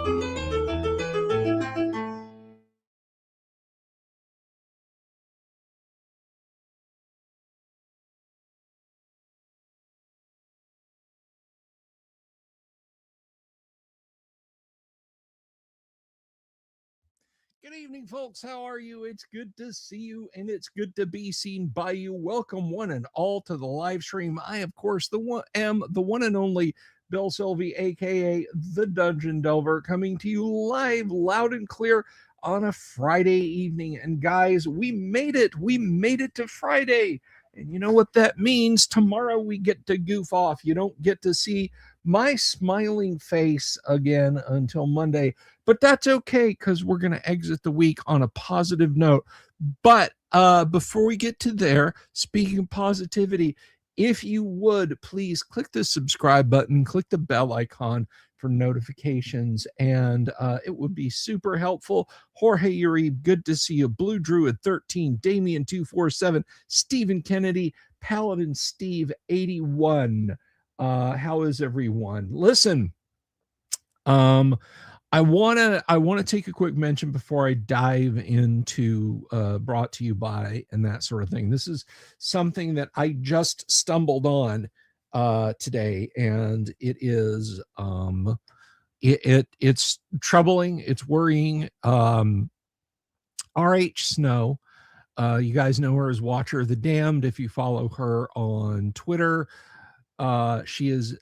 Good evening, folks. How are you? It's good to see you, and it's good to be seen by you. Welcome, one and all, to the live stream. I, of course, am the one and only Bill Sylvie, aka the Dungeon Delver, coming to you live, loud and clear on a Friday evening. And guys, we made it. We made it to Friday. And you know what that means? Tomorrow we get to goof off. You don't get to see my smiling face again until Monday, but that's okay because we're going to exit the week on a positive note. But before we get to there, speaking of positivity, if you would please click the subscribe button, click the bell icon for notifications, and it would be super helpful. Jorge Uribe, good to see you. Blue Druid 13, Damien 247, Stephen Kennedy, Paladin Steve 81. How is everyone? Listen, I want to take a quick mention before I dive into brought to you by and that sort of thing. This is something that I just stumbled on today, and it is it's troubling, it's worrying. RH Snow, you guys know her as Watcher of the Damned if you follow her on Twitter. She is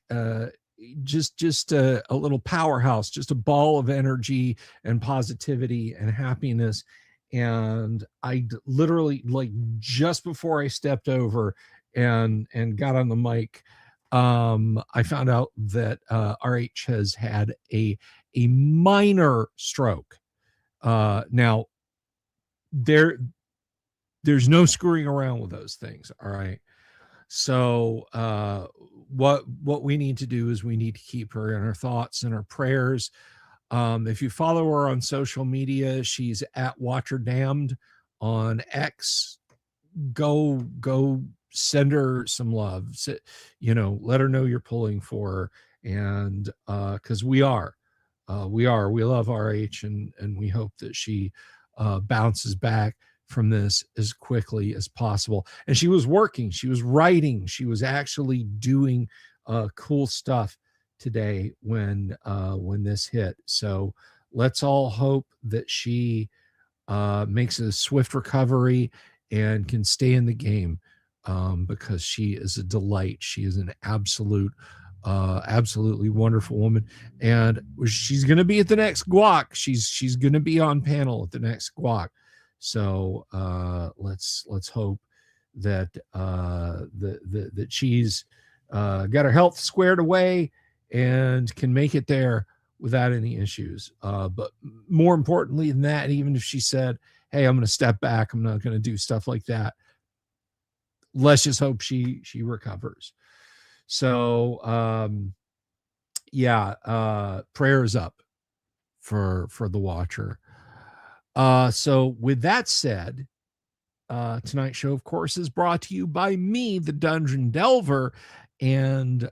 just a little powerhouse, just a ball of energy and positivity and happiness. And I literally, like, just before I stepped over and got on the mic, I found out that RH has had a minor stroke. Now there's no screwing around with those things. All right. So what we need to do is we need to keep her in our thoughts and our prayers. If you follow her on social media, she's at Watcher Damned on X. Go send her some love. Let her know you're pulling for her, and because we love RH, and we hope that she bounces back from this as quickly as possible. And she was working, she was writing, she was actually doing cool stuff today when this hit. So let's all hope that she makes a swift recovery and can stay in the game, because she is a delight. She is an absolutely wonderful woman, and she's going to be at the next guac. She's going to be on panel at the next guac. So let's hope that that she's got her health squared away and can make it there without any issues. But more importantly than that, even if she said, "Hey, I'm going to step back. I'm not going to do stuff like that," let's just hope she recovers. So prayers up for the Watcher. So with that said, tonight's show, of course, is brought to you by me, the Dungeon Delver, and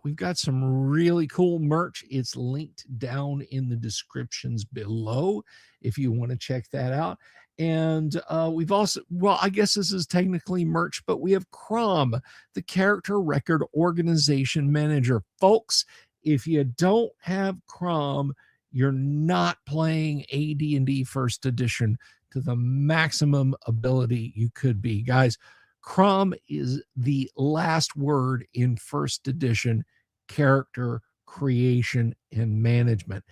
we've got some really cool merch. It's linked down in the descriptions below if you want to check that out. And we've also, well, I guess this is technically merch, but we have Crom, the Character Record Organization Manager. Folks, if you don't have Crom, you're not playing AD&D First Edition to the maximum ability you could be. Guys, Crom is the last word in First Edition character creation and management.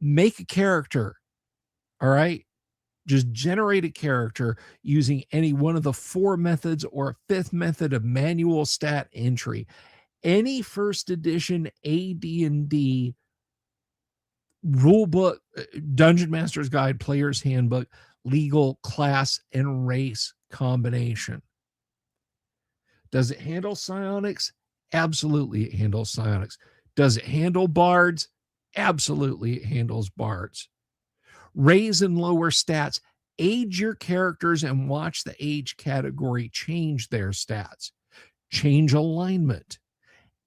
Make a character, all right? Just generate a character using any one of the 4 methods or a 5th method of manual stat entry. Any First Edition AD&D rulebook, Dungeon Master's Guide, Player's Handbook, legal, class, and race combination. Does it handle psionics? Absolutely, it handles psionics. Does it handle bards? Absolutely, it handles bards. Raise and lower stats. Age your characters and watch the age category change their stats. Change alignment.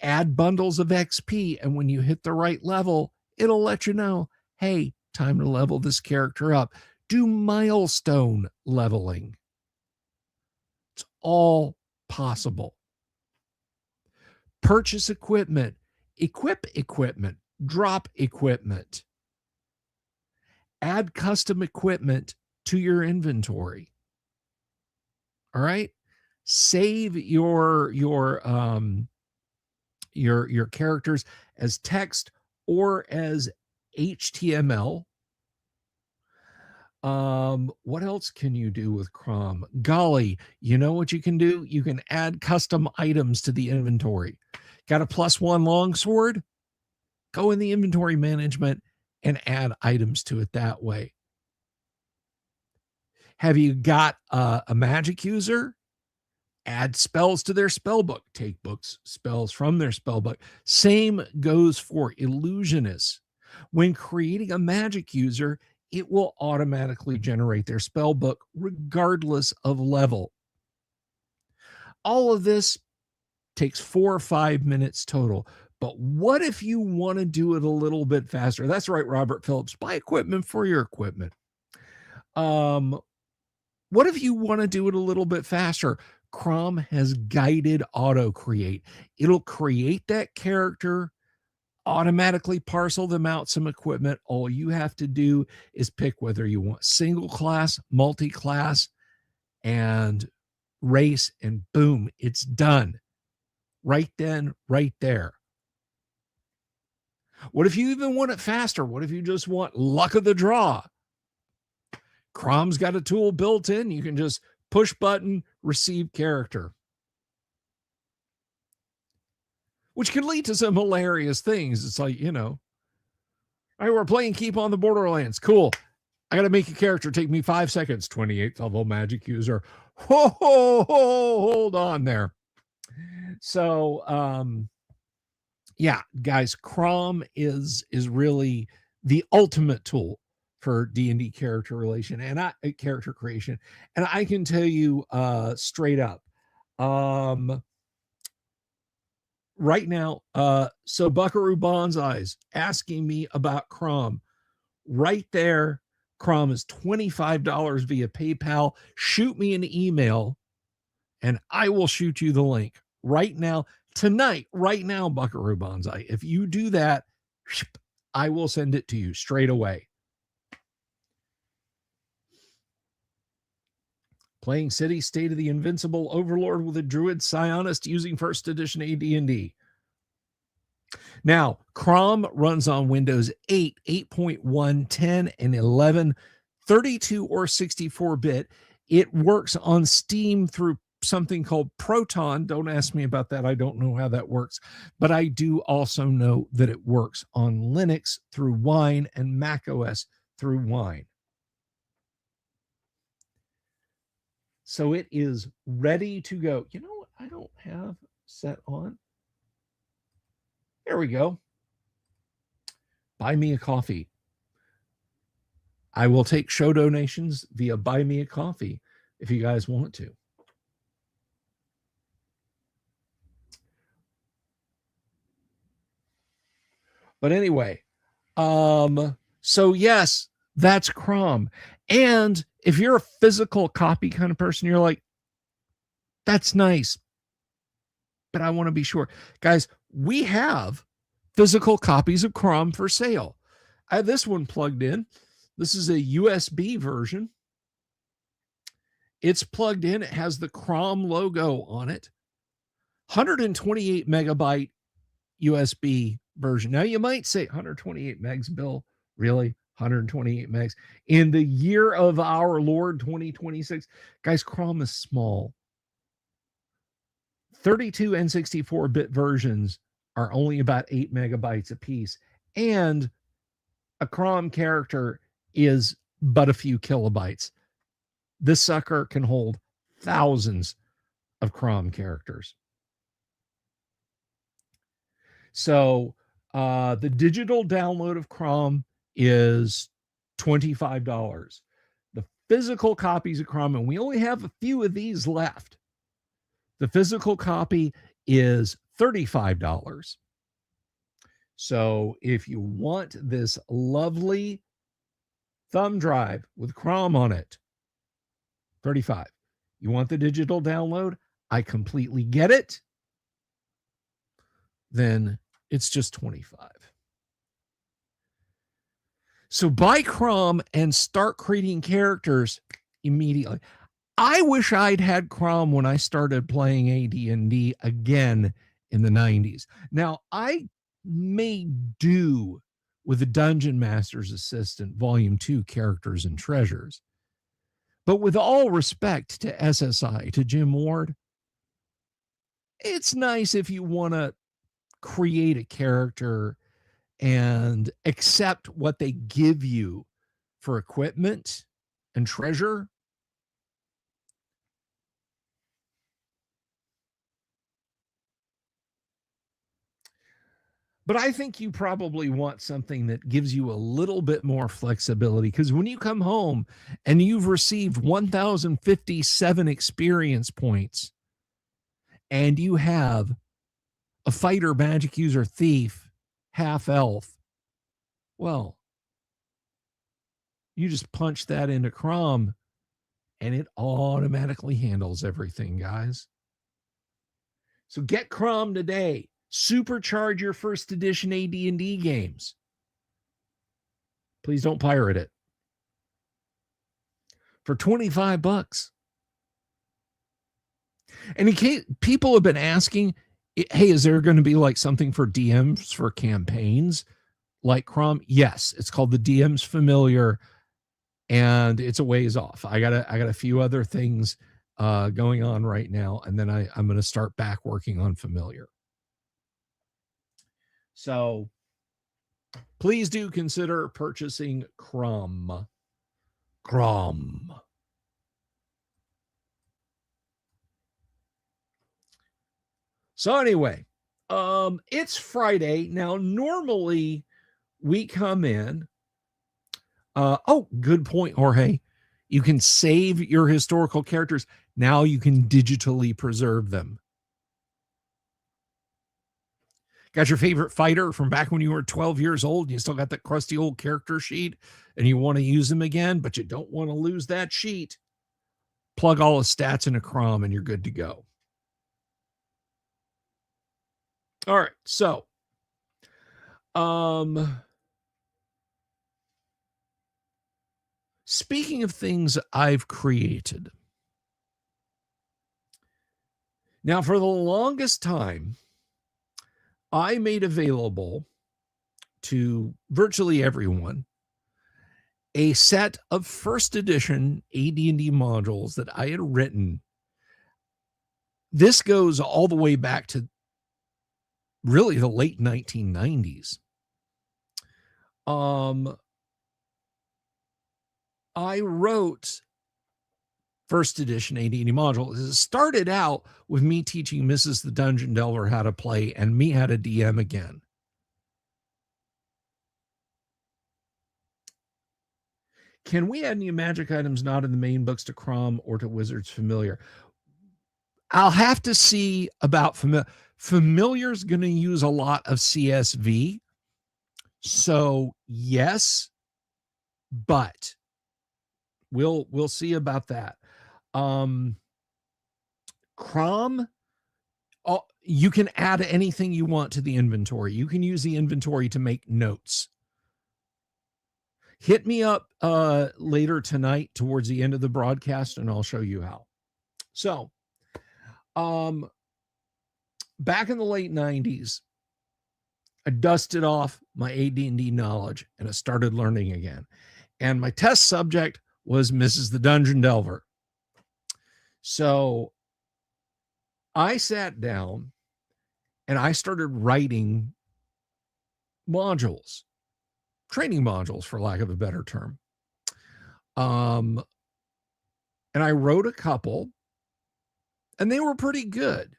Add bundles of XP, and when you hit the right level, it'll let you know hey, time to level this character up. Do milestone leveling. It's all possible. Purchase equipment, equip equipment, drop equipment, add custom equipment to your inventory. All right. Save your characters as text or as HTML. What else can you do with Crom? Golly, you know what you can do? You can add custom items to the inventory. Got a +1 longsword? Go in the inventory management and add items to it that way. Have you got a magic user? Add spells to their spell book. Take spells from their spell book. Same goes for illusionists. When creating a magic user, it will automatically generate their spell book regardless of level. All of this takes 4 or 5 minutes total. But what if you want to do it a little bit faster? That's right, Robert Phillips. Buy equipment for your equipment. What if you want to do it a little bit faster? Crom has guided auto create. It'll create that character, automatically parcel them out some equipment. All you have to do is pick whether you want single class, multi-class, and race, and boom, it's done. Right then, right there. What if you even want it faster? What if you just want luck of the draw? Crom's got a tool built in. You can just push button, receive character. Which can lead to some hilarious things. It's like, all right, we're playing Keep on the Borderlands. Cool. I got to make a character. Take me 5 seconds. 28th level magic user. Hold on there. So, yeah, guys, Crom is really the ultimate tool for D&D character creation, and I can tell you straight up, right now, so Buckaroo Bonsai's asking me about Crom. Right there, Crom is $25 via PayPal. Shoot me an email, and I will shoot you the link right now, tonight, right now, Buckaroo Bonsai. If you do that, I will send it to you straight away. Playing City State of the Invincible Overlord with a Druid Psionist using first edition AD&D. Now, Crom runs on Windows 8, 8.1, 10, and 11, 32 or 64-bit. It works on Steam through something called Proton. Don't ask me about that. I don't know how that works. But I do also know that it works on Linux through Wine and macOS through Wine. So it is ready to go. You know what I don't have set on? There we go. Buy me a coffee. I will take show donations via Buy Me a Coffee if you guys want to. But anyway, so yes, that's Crom. And if you're a physical copy kind of person, you're like, that's nice, but I want to be sure. Guys, we have physical copies of Crom for sale. I have this one plugged in. This is a USB version. It's plugged in. It has the Crom logo on it. 128 megabyte USB version. Now you might say 128 megs, Bill. Really? 128 megs in the year of our Lord 2026. Guys, Crom is small. 32 and 64-bit versions are only about 8 megabytes a piece, and a Crom character is but a few kilobytes. This sucker can hold thousands of Crom characters. So the digital download of Crom is $25. The physical copies of Crom, and we only have a few of these left. The physical copy is $35. So if you want this lovely thumb drive with Crom on it, 35. You want the digital download? I completely get it. Then it's just 25. So buy Crom and start creating characters immediately. I wish I'd had Crom when I started playing AD&D again in the 90s. Now, I may do with the Dungeon Master's Assistant Volume 2 Characters and Treasures. But with all respect to SSI, to Jim Ward, it's nice if you want to create a character and accept what they give you for equipment and treasure. But I think you probably want something that gives you a little bit more flexibility, because when you come home and you've received 1,057 experience points and you have a fighter, magic user, thief, half elf, well, you just punch that into Crom and it automatically handles everything, guys. So get Crom today. Supercharge your first edition AD&D games. Please don't pirate it. For 25 bucks. And in case people have been asking, hey, is there going to be like something for DMs for campaigns like Crom? Yes, it's called the DM's Familiar, and it's a ways off. I got a few other things going on right now, and then I'm going to start back working on Familiar. So please do consider purchasing Crom. So anyway, it's Friday. Now, normally we come in. Good point, Jorge. You can save your historical characters. Now you can digitally preserve them. Got your favorite fighter from back when you were 12 years old and you still got that crusty old character sheet and you want to use them again, but you don't want to lose that sheet. Plug all the stats into Crom and you're good to go. All right, so speaking of things I've created. Now, for the longest time, I made available to virtually everyone a set of first edition AD&D modules that I had written. This goes all the way back to really the late 1990s. I wrote first edition AD&D modules. It started out with me teaching Mrs. the Dungeon Delver how to play and me how to DM again. Can we add any magic items not in the main books to Crom or to Wizard's Familiar? I'll have to see about Familiar. Familiar's going to use a lot of CSV. So yes, but we'll see about that. Crom, you can add anything you want to the inventory. You can use the inventory to make notes. Hit me up later tonight towards the end of the broadcast and I'll show you how. So, back in the late 90s, I dusted off my AD&D knowledge and I started learning again. And my test subject was Mrs. the Dungeon Delver. So I sat down and I started writing modules, training modules, for lack of a better term. And I wrote a couple and they were pretty good.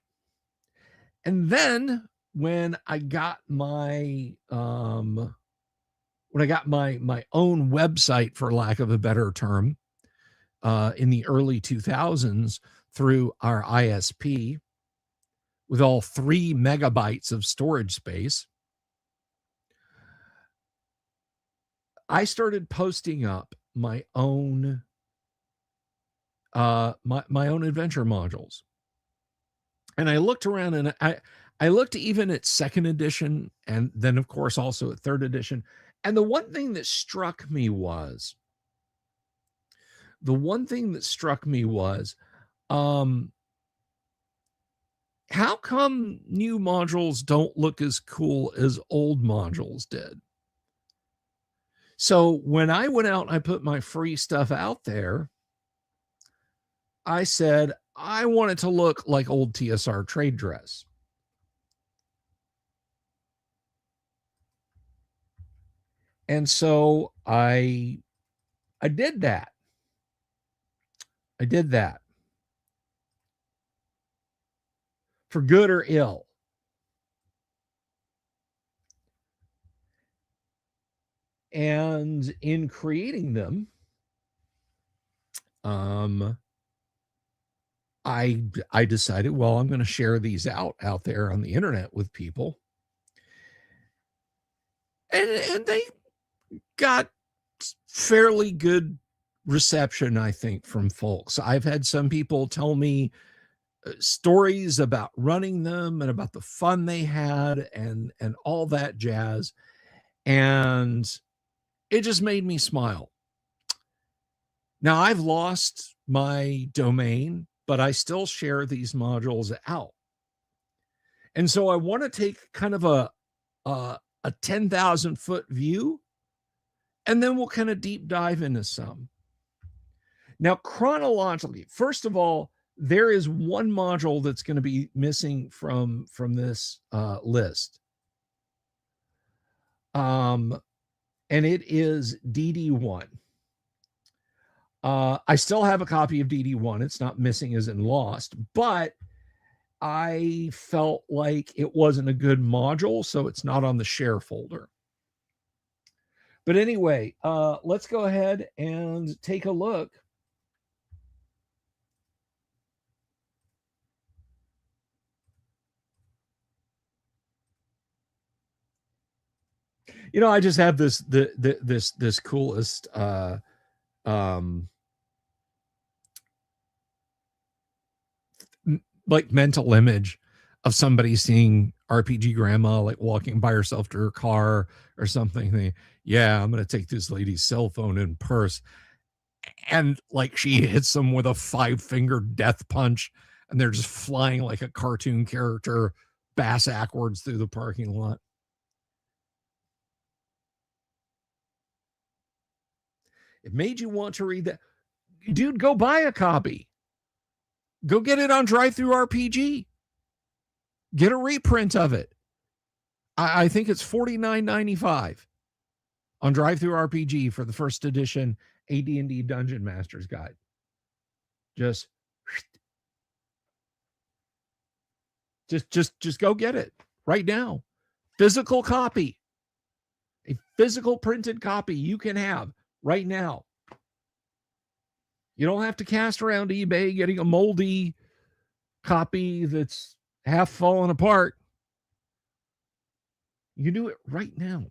And then when I got my own website, for lack of a better term, in the early 2000s through our ISP with all 3 megabytes of storage space, I started posting up my own my own adventure modules. And I looked around and I looked even at second edition and then of course also at third edition. And the one thing that struck me was how come new modules don't look as cool as old modules did? So when I went out and I put my free stuff out there, I said, I want it to look like old TSR trade dress. And so I did that. I did that. For good or ill. And in creating them, I decided, well, I'm going to share these out there on the internet with people. And they got fairly good reception, I think, from folks. I've had some people tell me stories about running them and about the fun they had and all that jazz. And it just made me smile. Now, I've lost my domain, but I still share these modules out. And so I want to take kind of a 10,000 foot view, and then we'll kind of deep dive into some. Now, chronologically, first of all, there is one module that's going to be missing from this list. And it is DD1. I still have a copy of DD1. It's not missing as in lost, but I felt like it wasn't a good module, so it's not on the share folder. But anyway, let's go ahead and take a look. You know, I just have this coolest like mental image of somebody seeing RPG grandma like walking by herself to her car or something. Yeah, I'm gonna take this lady's cell phone and purse, and like she hits them with a 5-finger death punch, and they're just flying like a cartoon character bass backwards through the parking lot. It made you want to read that. Dude, go buy a copy. Go get it on DriveThruRPG. Get a reprint of it. I think it's $49.95 on DriveThruRPG for the first edition AD&D Dungeon Master's Guide. Just go get it right now. Physical copy. A physical printed copy you can have right now. You don't have to cast around eBay getting a moldy copy that's half fallen apart. You can do it right now.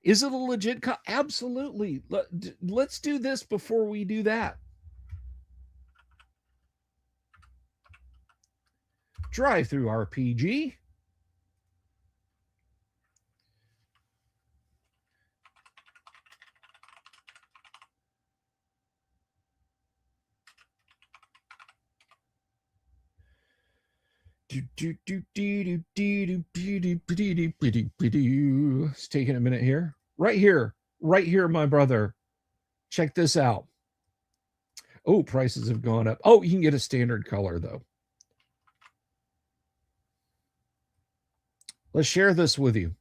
Is it a legit Absolutely. Let's do this before we do that. DriveThruRPG. It's taking a minute here. Right here, my brother. Check this out. Oh, prices have gone up. Oh, you can get a standard color though. Let's share this with you.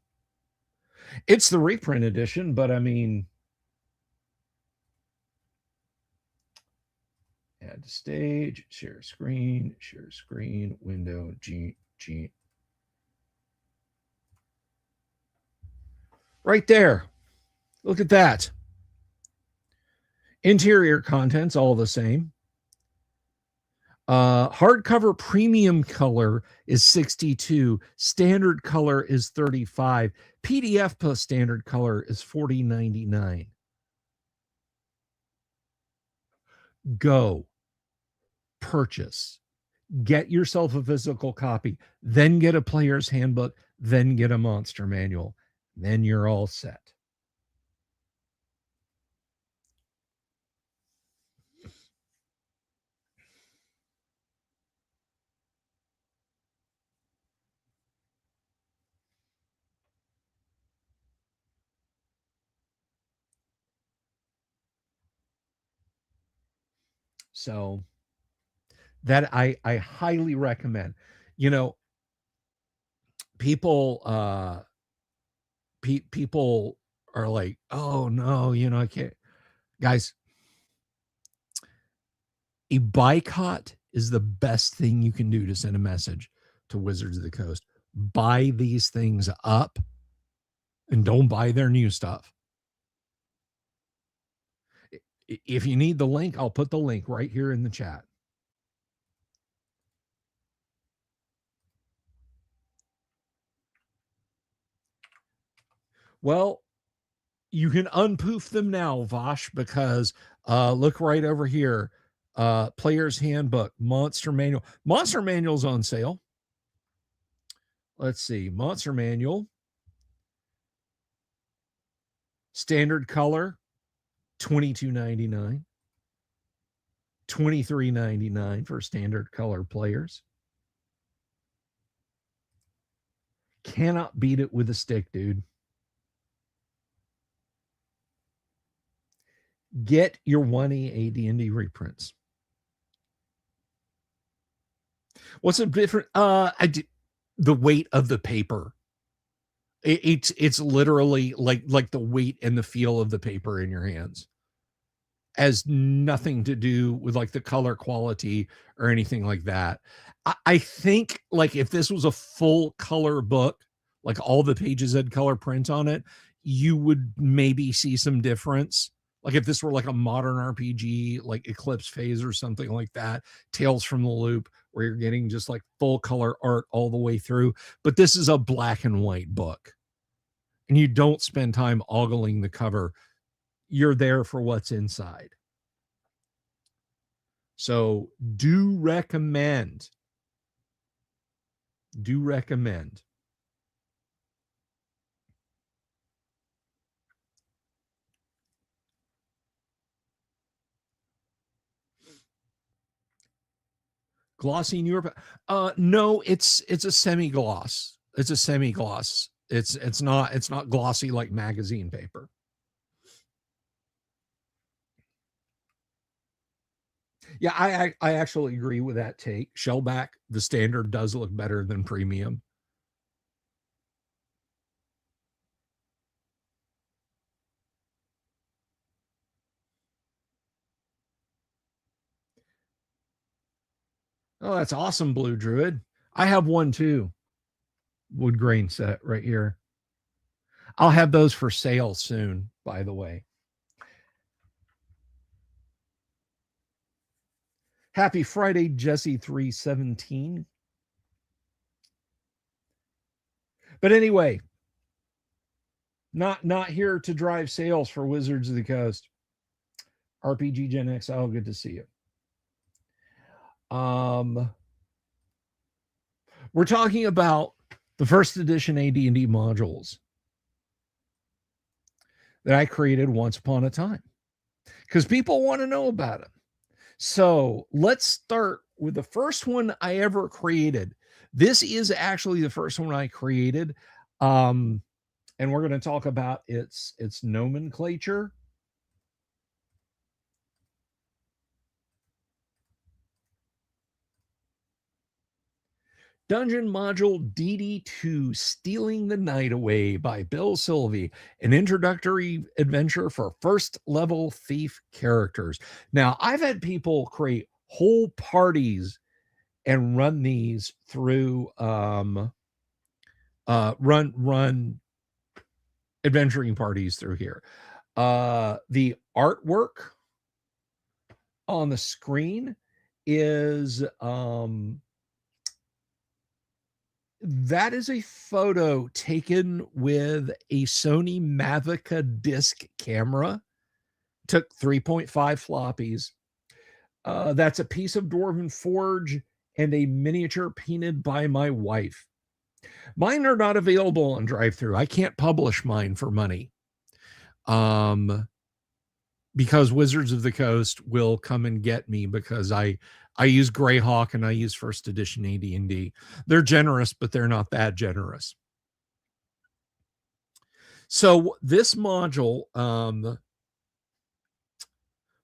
It's the reprint edition, but I mean, add to stage, share screen, window, G. Right there. Look at that. Interior contents all the same. Hardcover premium color is 62. Standard color is 35. PDF plus standard color is $40.99. Go purchase. Get yourself a physical copy, then get a player's handbook, then get a monster manual. Then you're all set. So that I highly recommend. You know, people people are like, oh no, you know, I can't. Guys, a boycott is the best thing you can do to send a message to Wizards of the Coast. Buy these things up and don't buy their new stuff. If you need the link, I'll put the link right here in the chat. Well, you can unpoof them now, Vosh, because look right over here. Player's Handbook, Monster Manual. Monster Manual's on sale. Let's see. Monster Manual. Standard color, $22.99. $23.99 for standard color players. Cannot beat it with a stick, dude. Get your 1E AD&D reprints. What's a different? The weight of the paper. It's literally like the weight and the feel of the paper in your hands. Has nothing to do with like the color quality or anything like that. I think like if this was a full color book, like all the pages had color print on it, you would maybe see some difference. Like if this were like a modern RPG, like Eclipse Phase or something like that, Tales from the Loop, where you're getting just like full color art all the way through. But this is a black and white book. And you don't spend time ogling the cover. You're there for what's inside. So do recommend. Do recommend. Glossy in Europe? No, it's a semi-gloss. It's a semi-gloss. It's not glossy like magazine paper. Yeah, I actually agree with that take. Shellback, the standard does look better than premium. Oh, that's awesome, Blue Druid. I have one too. Wood grain set right here. I'll have those for sale soon, by the way. Happy Friday, Jesse 317. But anyway, not here to drive sales for Wizards of the Coast. RPG Gen X, oh, good to see you. We're talking about the first edition AD&D modules that I created once upon a time because people want to know about them. So let's start with the first one I ever created. This is actually the first one I created. And we're going to talk about its nomenclature. Dungeon Module DD2 Stealing the Night Away by Bill Sylvie, an introductory adventure for first level thief characters. Now, I've had people create whole parties and run these through run adventuring parties through here. The artwork on the screen is that is a photo taken with a Sony Mavica disc camera. Took 3.5 floppies. That's a piece of Dwarven Forge and a miniature painted by my wife. Mine are not available on drive-through. I can't publish mine for money. Because Wizards of the Coast will come and get me because I use Greyhawk and I use first edition AD&D. They're generous, but they're not that generous. So this module,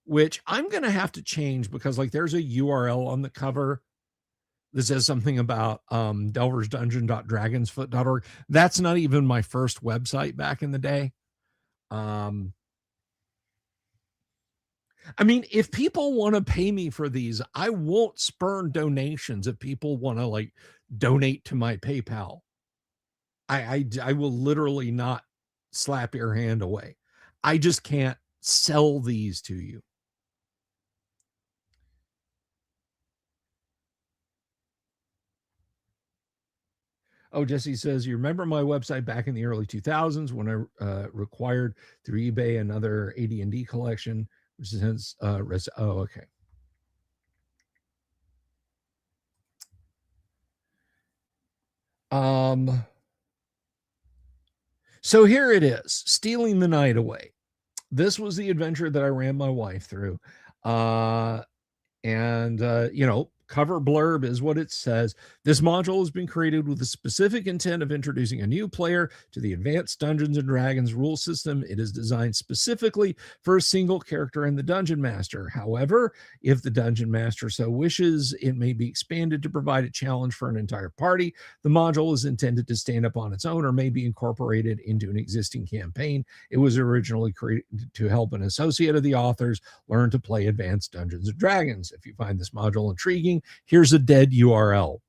which I'm going to have to change because like there's a URL on the cover that says something about delversdungeon.dragonsfoot.org. That's not even my first website back in the day. I mean, if people want to pay me for these, I won't spurn donations if people want to like donate to my PayPal. I will literally not slap your hand away. I just can't sell these to you. Oh, Jesse says, you remember my website back in the early 2000s when I required through eBay another AD&D collection, which is oh, okay. So here it is, Stealing the Night Away. This was the adventure that I ran my wife through. You know, cover blurb is what it says. This module has been created with the specific intent of introducing a new player to the advanced Dungeons and Dragons rule system. It is designed specifically for a single character and the Dungeon Master. However, if the Dungeon Master so wishes, it may be expanded to provide a challenge for an entire party. The module is intended to stand up on its own or may be incorporated into an existing campaign. It was originally created to help an associate of the authors learn to play advanced Dungeons and Dragons. If you find this module intriguing, here's a dead URL.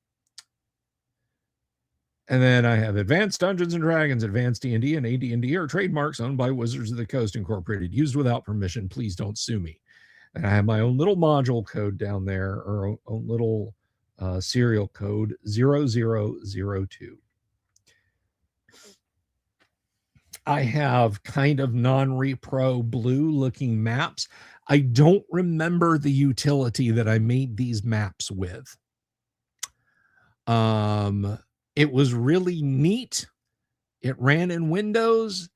And then I have Advanced Dungeons and Dragons, Advanced D&D, and AD&D are trademarks owned by Wizards of the Coast Incorporated. Used without permission. Please don't sue me. And I have my own little module code down there, or own little serial code 0002. I have kind of non-repro blue looking maps. I don't remember the utility that I made these maps with. It was really neat. It ran in Windows.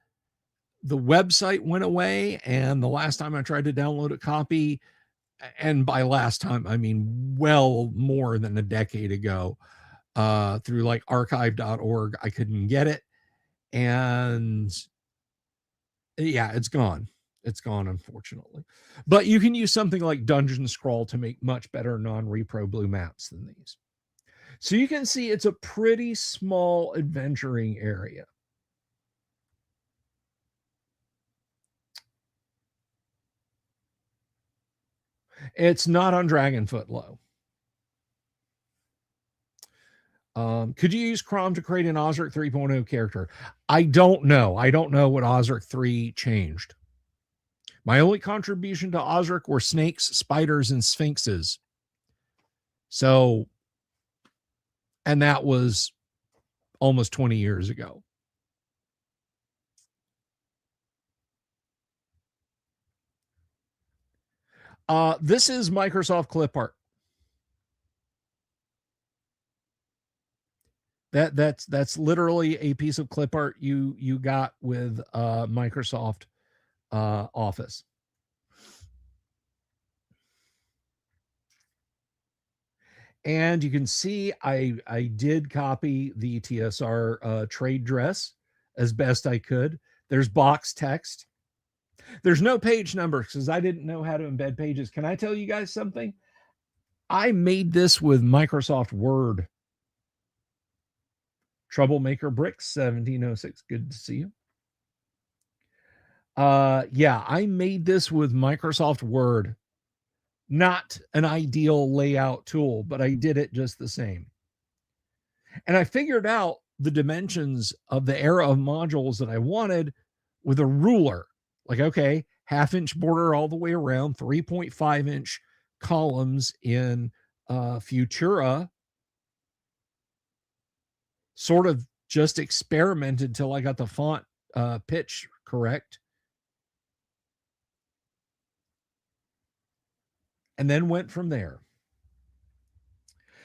The website went away, and the last time I tried to download a copy, and by last time I mean well more than a decade ago, through like archive.org, I couldn't get it. And yeah, it's gone. It's gone, unfortunately. But you can use something like Dungeon Scroll to make much better non-repro blue maps than these. So you can see it's a pretty small adventuring area. It's not on Dragonfoot Low. Could you use Chrome to create an Osric 3.0 character? I don't know. I don't know what Osric 3 changed. My only contribution to Osric were snakes, spiders, and sphinxes. So, and that was almost 20 years ago. This is Microsoft Clip Art. That's literally a piece of clip art you got with Microsoft Office. And you can see I did copy the TSR trade dress as best I could. There's box text. There's no page numbers because I didn't know how to embed pages. Can I tell you guys something? I made this with Microsoft Word. Troublemaker Bricks 1706. Good to see you. Yeah, I made this with Microsoft Word. Not an ideal layout tool, but I did it just the same. And I figured out the dimensions of the era of modules that I wanted with a ruler. Like, okay, 1/2 inch border all the way around, 3.5 inch columns in Futura sort of just experimented till I got the font pitch correct, and then went from there.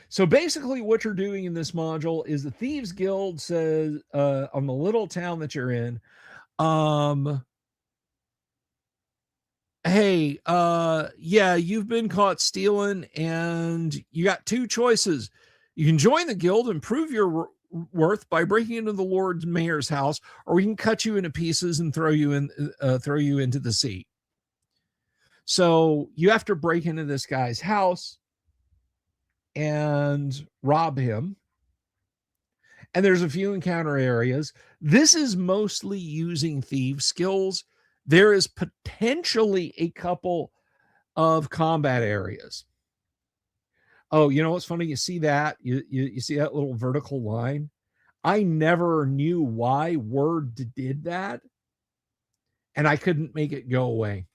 So basically what you're doing in this module is the Thieves Guild says on the little town that you're in, hey, yeah, you've been caught stealing and you got two choices. You can join the guild and prove your worth by breaking into the Lord Mayor's house, or we can cut you into pieces and throw you into the sea. So you have to break into this guy's house and rob him. And there's a few encounter areas. This is mostly using thief skills. There is potentially a couple of combat areas. Oh, you know what's funny? You see that? You see that little vertical line? I never knew why Word did that, and I couldn't make it go away.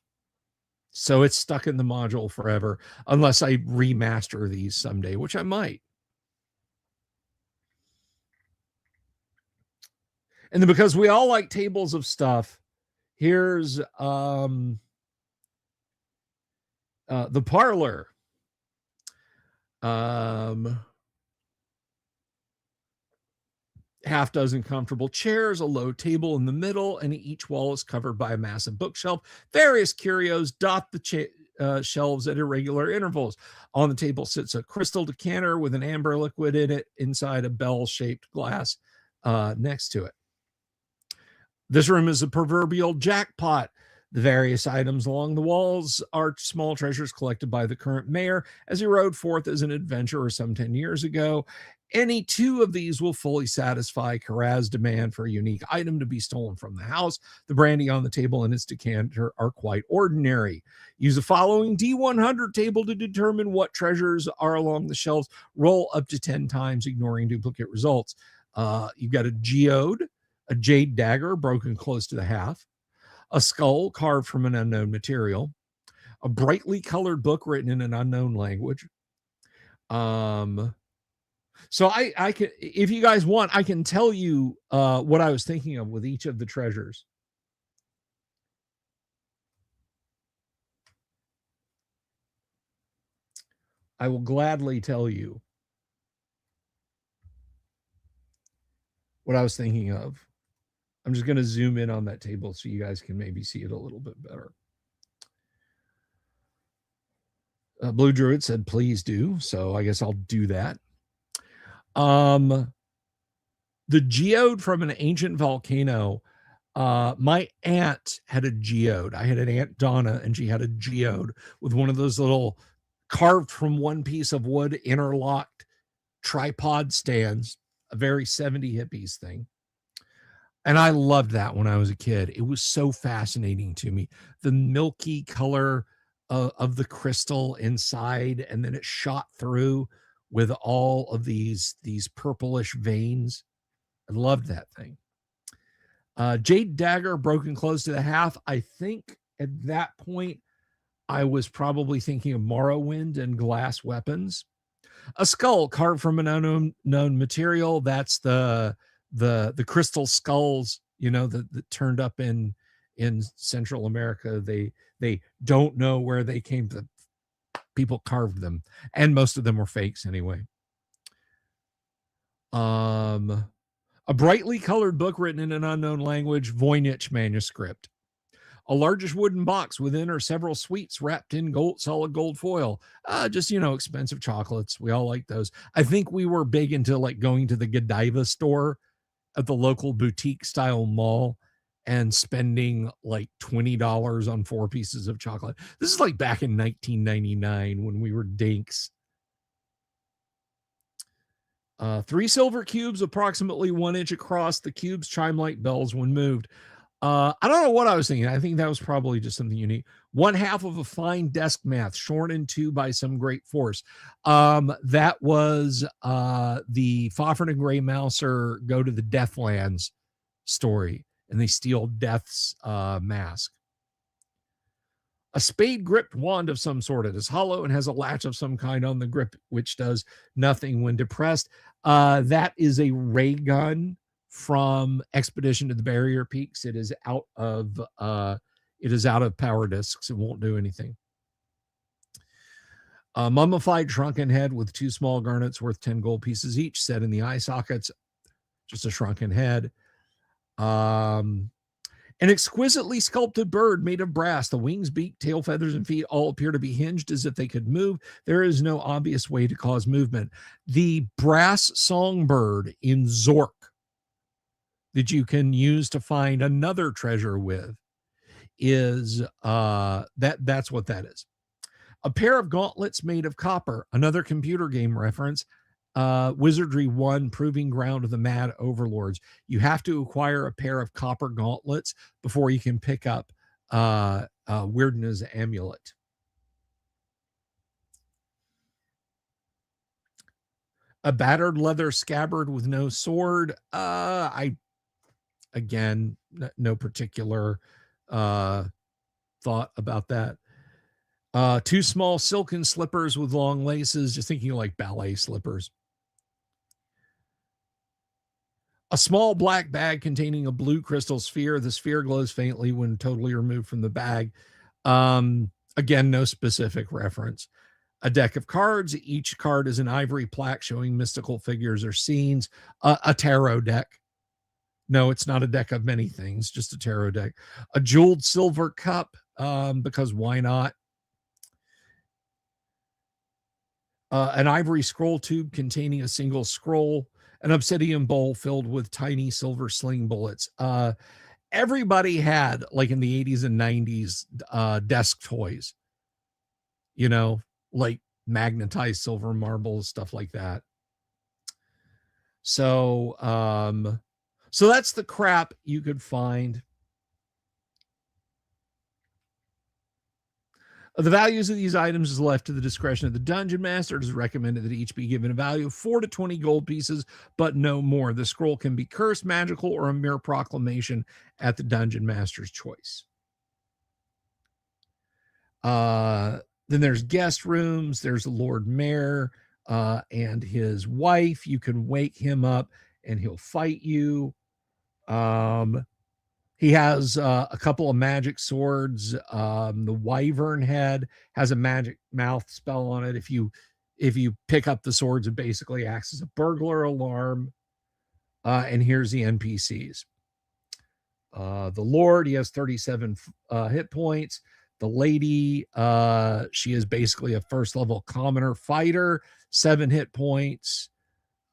So it's stuck in the module forever, unless I remaster these someday, which I might. And then because we all like tables of stuff, here's the parlor. Half dozen comfortable chairs, a low table in the middle, and each wall is covered by a massive bookshelf. Various curios dot the shelves at irregular intervals. On the table sits a crystal decanter with an amber liquid in it inside a bell-shaped glass next to it. This room is a proverbial jackpot. The various items along the walls are small treasures collected by the current mayor as he rode forth as an adventurer some 10 years ago. Any two of these will fully satisfy Karaz's demand for a unique item to be stolen from the house. The brandy on the table and its decanter are quite ordinary. Use the following D100 table to determine what treasures are along the shelves. Roll up to 10 times, ignoring duplicate results. You've got a geode, a jade dagger broken close to the half, a skull carved from an unknown material, a brightly colored book written in an unknown language. So I can, if you guys want, I can tell you what I was thinking of with each of the treasures. I will gladly tell you what I was thinking of. I'm just going to zoom in on that table so you guys can maybe see it a little bit better. Blue Druid said, please do. So I guess I'll do that. The geode from an ancient volcano. My aunt had a geode. I had an Aunt Donna, and she had a geode with one of those little carved from one piece of wood, interlocked tripod stands, a very 70 hippies thing. And I loved that when I was a kid. It was so fascinating to me. The milky color of the crystal inside, and then it shot through with all of these purplish veins. I loved that thing. Jade dagger broken close to the half. I think at that point, I was probably thinking of Morrowind and glass weapons. A skull carved from an unknown material. That's the crystal skulls, you know, that turned up in Central America. They don't know where they came from. People carved them, and most of them were fakes anyway. A brightly colored book written in an unknown language, Voynich manuscript. A largish wooden box within are several sweets wrapped in solid gold foil. Just, you know, expensive chocolates. We all like those. I think we were big into like going to the Godiva store at the local boutique style mall and spending like $20 on 4 pieces of chocolate. This is like back in 1999 when we were dinks. 3 silver cubes, approximately 1 inch across. The cubes chime like bells when moved. I don't know what I was thinking. I think that was probably just something unique. 1/2 of a fine desk mat, shorn in two by some great force. That was the Fafhrd and Grey Mouser go to the Deathlands story, and they steal Death's mask. A spade gripped wand of some sort. It is hollow and has a latch of some kind on the grip, which does nothing when depressed. That is a ray gun from Expedition to the Barrier Peaks. It is out of power discs. It won't do anything. A mummified shrunken head with 2 small garnets worth 10 gold pieces each, set in the eye sockets. Just a shrunken head. An exquisitely sculpted bird made of brass. The wings, beak, tail feathers, and feet all appear to be hinged as if they could move. There is no obvious way to cause movement. The brass songbird in Zork that you can use to find another treasure with is that's what that is. A pair of gauntlets made of copper, another computer game reference. Wizardry 1, Proving Ground of the Mad Overlords. You have to acquire a pair of copper gauntlets before you can pick up Weirdna's amulet. A battered leather scabbard with no sword. Again, no particular thought about that. 2 small silken slippers with long laces, just thinking like ballet slippers. A small black bag containing a blue crystal sphere. The sphere glows faintly when totally removed from the bag. Again, no specific reference. A deck of cards. Each card is an ivory plaque showing mystical figures or scenes. A tarot deck. No, it's not a deck of many things, just a tarot deck. A jeweled silver cup, because why not? An ivory scroll tube containing a single scroll. An obsidian bowl filled with tiny silver sling bullets. Everybody had, like in the 80s and 90s, desk toys, like magnetized silver marbles, stuff like that. So that's the crap you could find. The values of these items is left to the discretion of the dungeon master. It is recommended that each be given a value of 4 to 20 gold pieces, but no more. The scroll can be cursed, magical, or a mere proclamation at the dungeon master's choice. Then there's guest rooms. There's the Lord Mayor and his wife. You can wake him up and he'll fight you. He has a couple of magic swords. The wyvern head has a magic mouth spell on it. If you pick up the swords, it basically acts as a burglar alarm. And here's the NPCs. The Lord, he has 37 hit points. The lady, she is basically a first level commoner fighter, 7 hit points.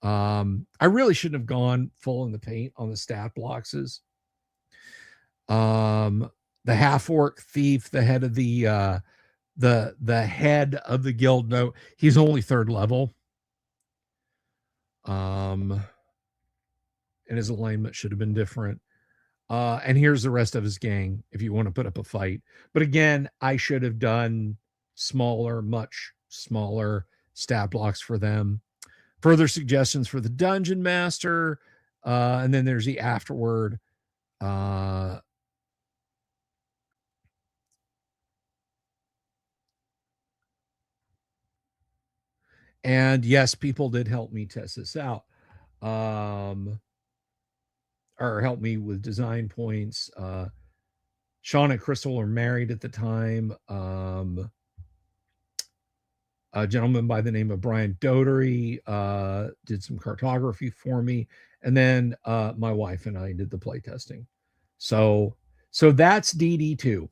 I really shouldn't have gone full in the paint on the stat boxes. The half orc thief, the head of the head of the guild. No, he's only 3rd level. And his alignment should have been different. And here's the rest of his gang if you want to put up a fight. But again, I should have done much smaller stat blocks for them. Further suggestions for the dungeon master. And then there's the afterword. And yes, people did help me test this out. Or help me with design points. Sean and Crystal were married at the time. A gentleman by the name of Brian Dotery did some cartography for me. And then my wife and I did the play testing. So that's DD2.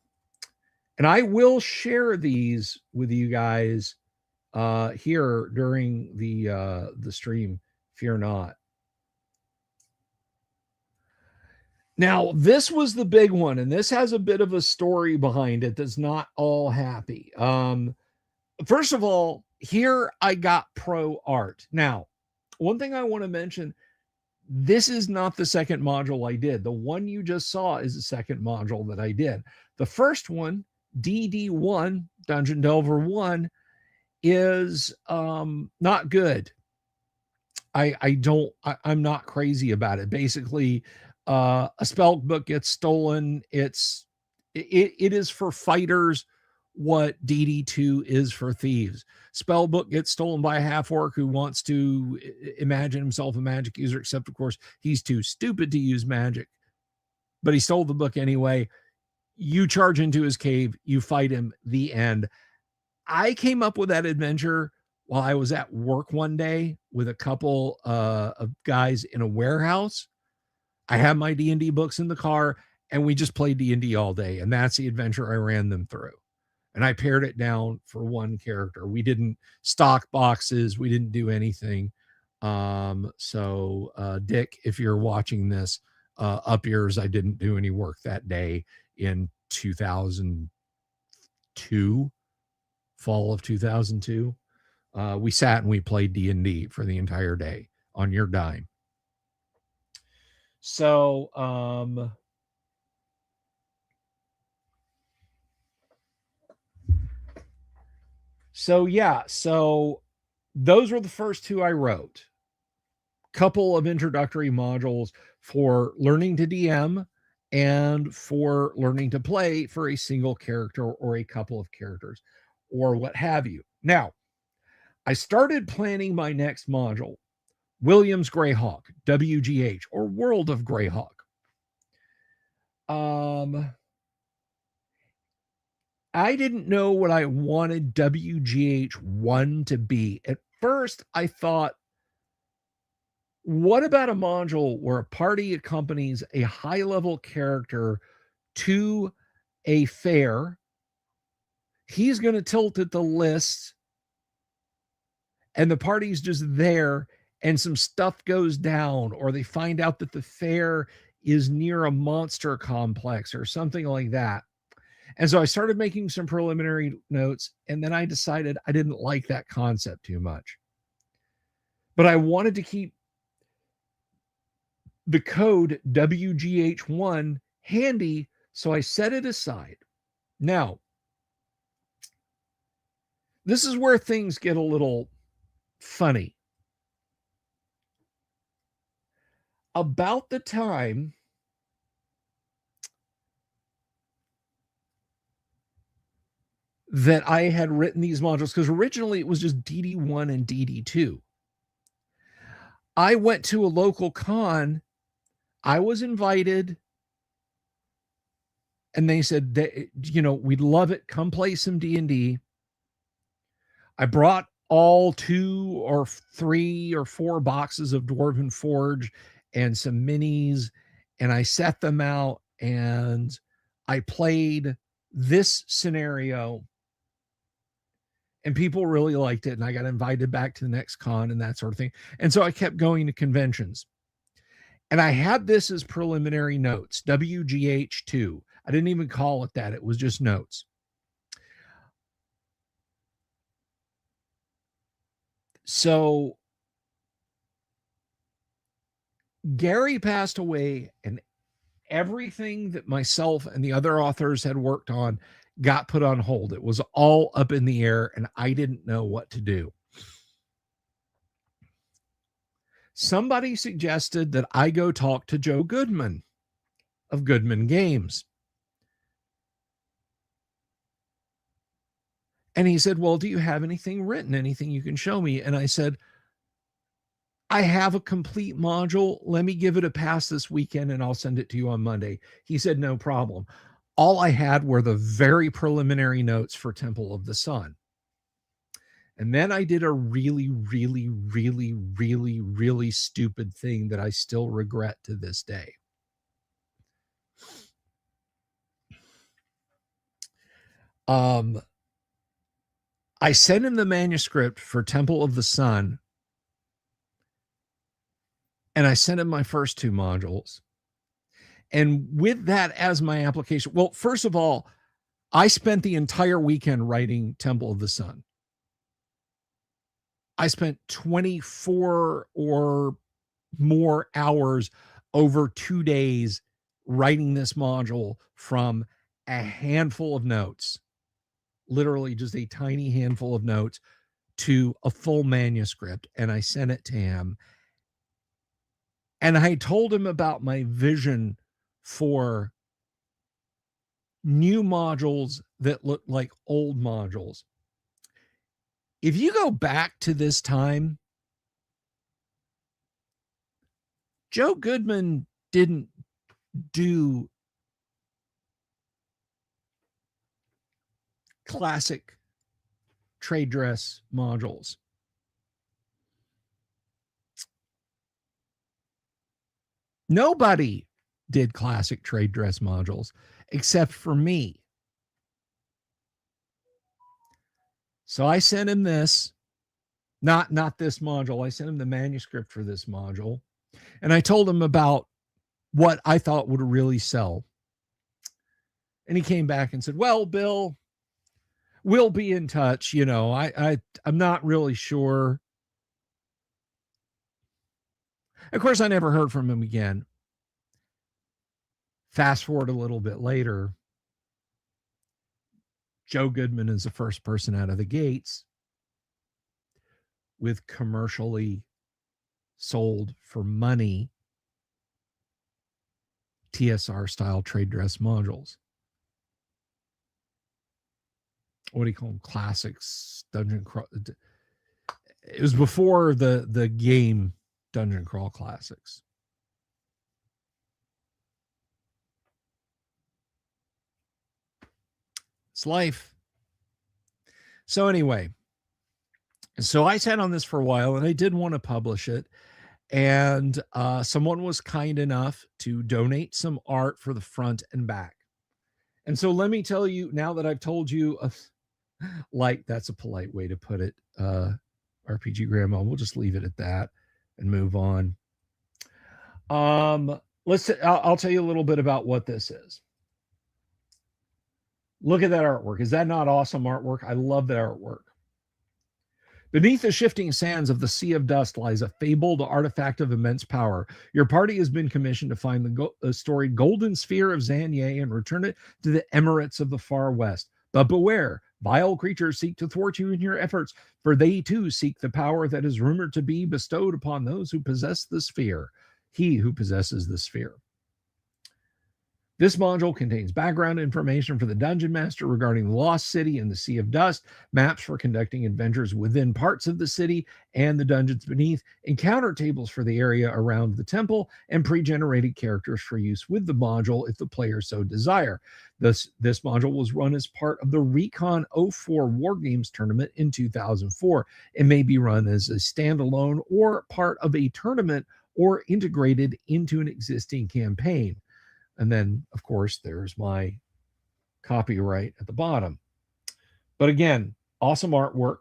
And I will share these with you guys here during the stream. Fear not. Now, this was the big one, and this has a bit of a story behind it that's not all happy. First of all, here I got pro art. Now, one thing I want to mention, this is not the second module I did. The one you just saw is the second module that I did. The first one, DD1, Dungeon Delver 1, is not good. I'm not crazy about it. Basically, a spell book gets stolen. It is for fighters what DD2 is for thieves. Spellbook gets stolen by a half-orc who wants to imagine himself a magic user, except, of course, he's too stupid to use magic. But he stole the book anyway. You charge into his cave, you fight him, the end. I came up with that adventure while I was at work one day with a couple of guys in a warehouse. I had my D&D books in the car, and we just played D&D all day, and that's the adventure I ran them through. And I pared it down for one character. We didn't stock boxes. We didn't do anything. Dick, if you're watching this, up yours, I didn't do any work that day in 2002, fall of 2002. We sat and we played D&D for the entire day on your dime. So, so those were the first two I wrote. Couple of introductory modules for learning to DM and for learning to play for a single character or a couple of characters or what have you. Now, I started planning my next module, Williams Greyhawk, WGH, or World of Greyhawk. I didn't know what I wanted WGH1 to be. At first, I thought, what about a module where a party accompanies a high-level character to a fair? He's going to tilt at the list, and the party's just there, and some stuff goes down, or they find out that the fair is near a monster complex or something like that. And so I started making some preliminary notes, and then I decided I didn't like that concept too much. But I wanted to keep the code WGH1 handy, so I set it aside. Now, this is where things get a little funny. About the time that I had written these modules, because originally it was just DD1 and DD2. I went to a local con. I was invited, and they said, we'd love it. Come play some D&D. I brought all 2 or 3 or 4 boxes of Dwarven Forge and some minis, and I set them out, and I played this scenario, and people really liked it, and I got invited back to the next con and that sort of thing. And so I kept going to conventions. And I had this as preliminary notes, WGH2. I didn't even call it that. It was just notes. So Gary passed away, and everything that myself and the other authors had worked on got put on hold. It was all up in the air, and I didn't know what to do. Somebody suggested that I go talk to Joe Goodman of Goodman Games. And he said, well, do you have anything written, anything you can show me? And I said, I have a complete module. Let me give it a pass this weekend, and I'll send it to you on Monday. He said, no problem. All I had were the very preliminary notes for Temple of the Sun. And then I did a really, really, really, really, really stupid thing that I still regret to this day. I sent him the manuscript for Temple of the Sun, and I sent him my first 2 modules. And with that as my application, well, first of all, I spent the entire weekend writing Temple of the Sun. I spent 24 or more hours over 2 days writing this module from a handful of notes, literally just a tiny handful of notes, to a full manuscript. And I sent it to him. And I told him about my vision for new modules that look like old modules. If you go back to this time, Joe Goodman didn't do classic trade dress modules. Nobody did classic trade dress modules except for me. So I sent him this, not this module. I sent him the manuscript for this module, and I told him about what I thought would really sell. And he came back and said, "Well, Bill, we'll be in touch. You know, I'm not really sure." Of course, I never heard from him again. Fast forward a little bit later, Joe Goodman is the first person out of the gates with commercially sold for money TSR style trade dress modules. What do you call them? Classics, dungeon crawl. It was before the game Dungeon Crawl Classics. It's life. So anyway, so I sat on this for a while, and I did want to publish it. And someone was kind enough to donate some art for the front and back. And so let me tell you, now that I've told you, like, that's a polite way to put it, RPG Grandma, we'll just leave it at that and move on. I'll tell you a little bit about what this is. Look at that artwork. Is that not awesome artwork? I love that artwork. Beneath the shifting sands of the Sea of Dust lies a fabled artifact of immense power. Your party has been commissioned to find the storied golden sphere of Zanye and return it to the Emirates of the far west. But beware, vile creatures seek to thwart you in your efforts, for they too seek the power that is rumored to be bestowed upon those who possess the sphere. He who possesses the sphere. This module contains background information for the Dungeon Master regarding the Lost City and the Sea of Dust, maps for conducting adventures within parts of the city and the dungeons beneath, encounter tables for the area around the temple, and pre-generated characters for use with the module if the player so desire. This module was run as part of the Recon 04 War Games tournament in 2004. It may be run as a standalone or part of a tournament or integrated into an existing campaign. And then, of course, there's my copyright at the bottom. But again, awesome artwork.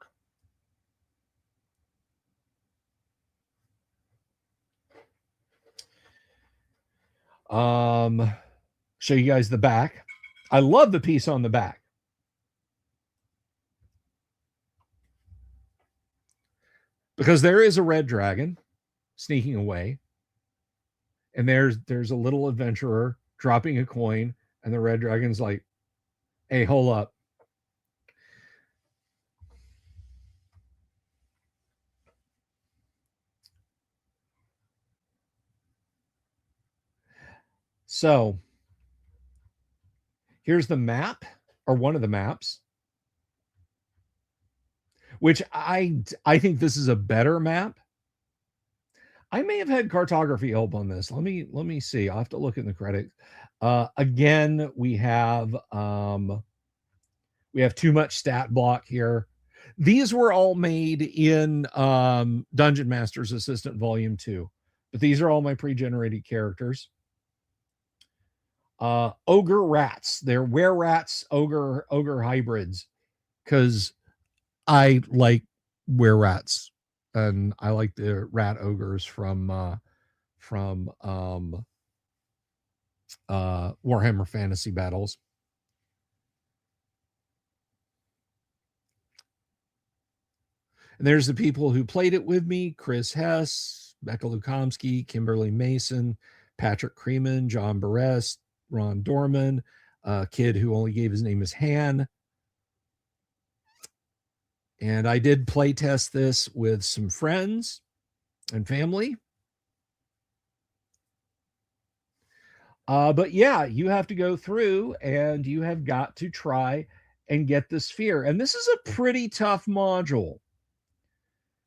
Show you guys the back. I love the piece on the back. Because there is a red dragon sneaking away. And there's a little adventurer dropping a coin, and the red dragon's like, "Hey, hold up." So here's the map, or one of the maps, which I think this is a better map. I may have had cartography help on this. Let me see. I'll have to look in the credits. Again, we have too much stat block here. These were all made in Dungeon Master's Assistant Volume 2. But these are all my pre-generated characters. Ogre rats. They're were-rats, ogre hybrids. Because I like were-rats. And I like the rat ogres from Warhammer Fantasy Battles. And there's the people who played it with me: Chris Hess, Becca Lukomsky, Kimberly Mason, Patrick Creeman, John Barres, Ron Dorman, a kid who only gave his name as Han. And I did play test this with some friends and family. But yeah, you have to go through and you have got to try and get the sphere. And this is a pretty tough module.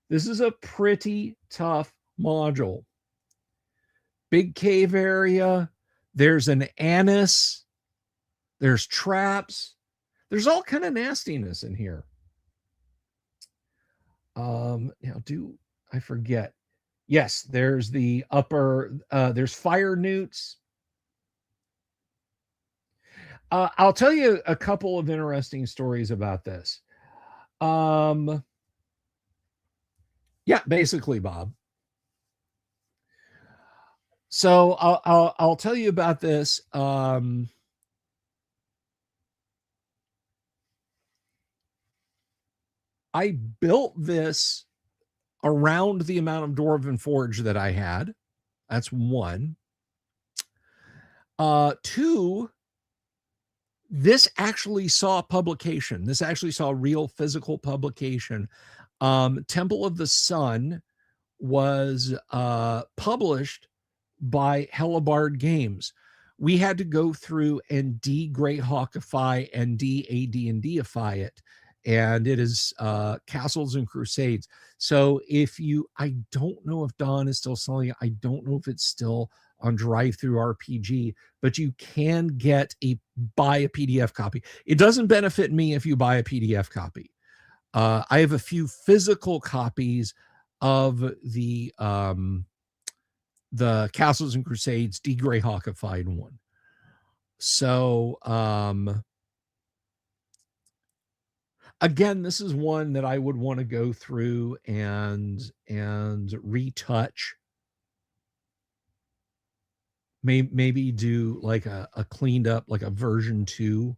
This is a pretty tough module. Big cave area. There's an anise. There's traps. There's all kind of nastiness in here. Now I forget? Yes, there's the upper, there's fire newts. I'll tell you a couple of interesting stories about this. Yeah, basically, Bob. So I'll tell you about this. I built this around the amount of Dwarven Forge that I had. That's one. Two, this actually saw publication. This actually saw real physical publication. Temple of the Sun was published by Hellebard Games. We had to go through and de-Greyhawkify and de-AD&Dify it. And it is Castles and Crusades. So I don't know if Don is still selling it. I don't know if it's still on Drive-Thru RPG, but you can buy a PDF copy. It doesn't benefit me if you buy a PDF copy. I have a few physical copies of the Castles and Crusades de-Greyhawkified one. So again, this is one that I would want to go through and retouch. Maybe do like a cleaned up, like a version 2,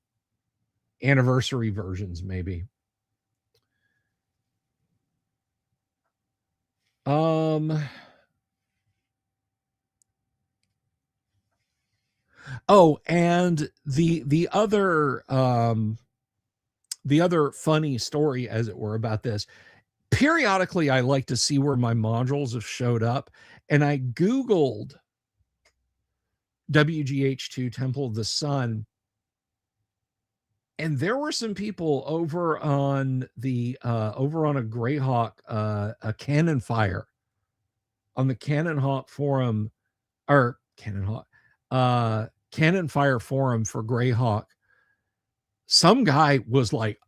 anniversary versions, maybe. Oh, and the other funny story, as it were, about this, periodically I like to see where my modules have showed up, and I Googled WGH2 Temple of the Sun, and there were some people over on a Greyhawk, a Cannon Fire, on the Cannon Hawk forum, or Cannon Fire forum for Greyhawk. Some guy was like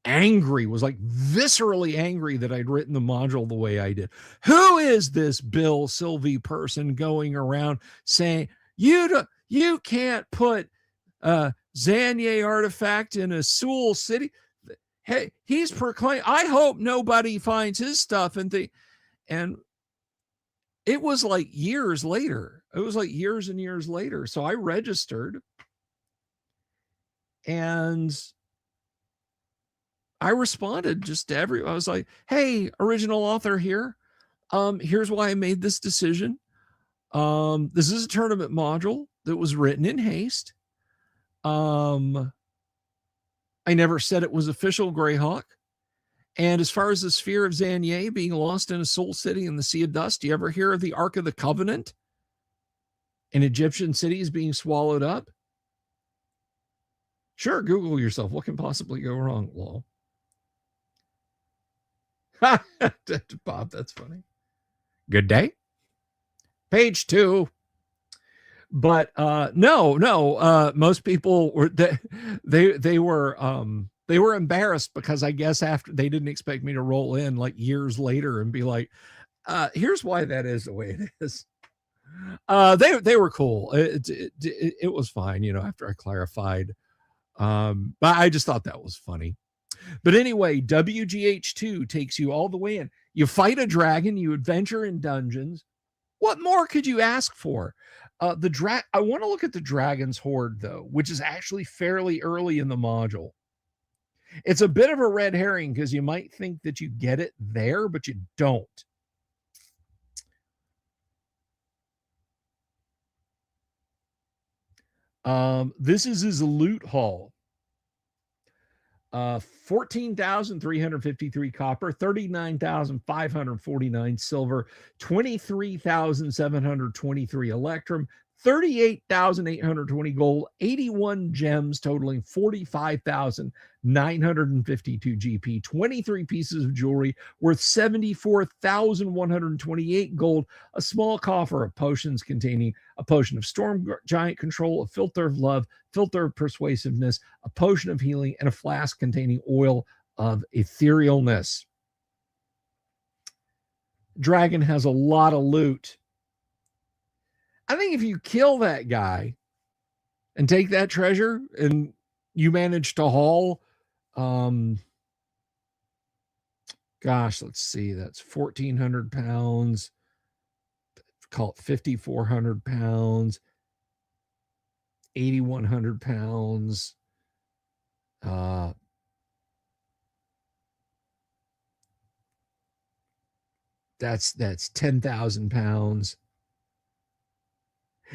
viscerally angry that I'd written the module the way I did. Who is this Bill Sylvie person going around saying you can't put Zanye artifact in a Seoul city? Hey, he's proclaimed, I hope nobody finds his stuff and it was like years later. It was like years and years later. So I registered and I responded just to I was like, hey, original author here. Here's why I made this decision. This is a tournament module that was written in haste. I never said it was official Greyhawk. And as far as the sphere of Zanye being lost in a soul city in the Sea of Dust, do you ever hear of the Ark of the Covenant and Egyptian cities being swallowed up? Sure, Google yourself. What can possibly go wrong, Lol? Bob, that's funny. Good day. Page 2. But no, most people were they were embarrassed because I guess after they didn't expect me to roll in like years later and be like, here's why that is the way it is. They were cool. It was fine, after I clarified. But I just thought that was funny. But anyway, WGH2 takes you all the way in. You fight a dragon, you adventure in dungeons. What more could you ask for? I want to look at the Dragon's Hoard, though, which is actually fairly early in the module. It's a bit of a red herring because you might think that you get it there, but you don't. This is his loot haul. 14,353 copper, 39,549 silver, 23,723 electrum, 38,820 gold, 81 gems totaling 45,952 GP, 23 pieces of jewelry worth 74,128 gold, a small coffer of potions containing a potion of storm giant control, a filter of love, filter of persuasiveness, a potion of healing, and a flask containing oil of etherealness. Dragon has a lot of loot. I think if you kill that guy and take that treasure and you manage to haul, gosh, let's see, that's 1,400 pounds, call it 5,400 pounds, 8,100 pounds. That's 10,000 pounds.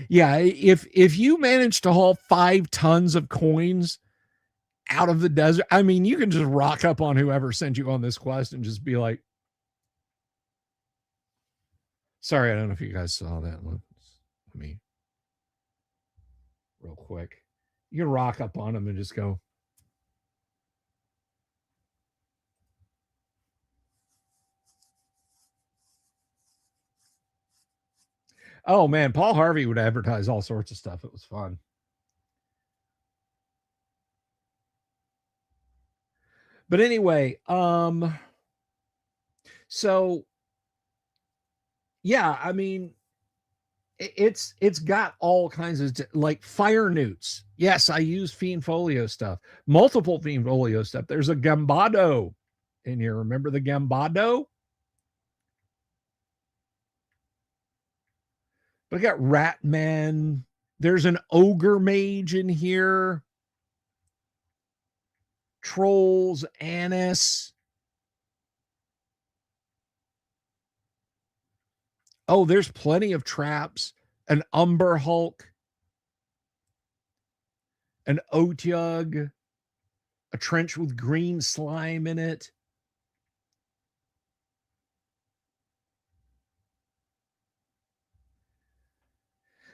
Yeah, if you manage to haul 5 tons of coins out of the desert, I mean, you can just rock up on whoever sent you on this quest and just be like, sorry, I don't know if you guys saw that. Let me real quick. You can rock up on them and just go, oh man, Paul Harvey would advertise all sorts of stuff. It was fun. But anyway, so yeah, I mean, it's got all kinds of like fire newts. Yes, I use Fiend Folio stuff, multiple Fiend Folio stuff. There's a Gambado in here. Remember the Gambado? But I got Ratman. There's an Ogre Mage in here. Trolls, Anise. Oh, there's plenty of traps. An Umber Hulk. An Otyug. A trench with green slime in it.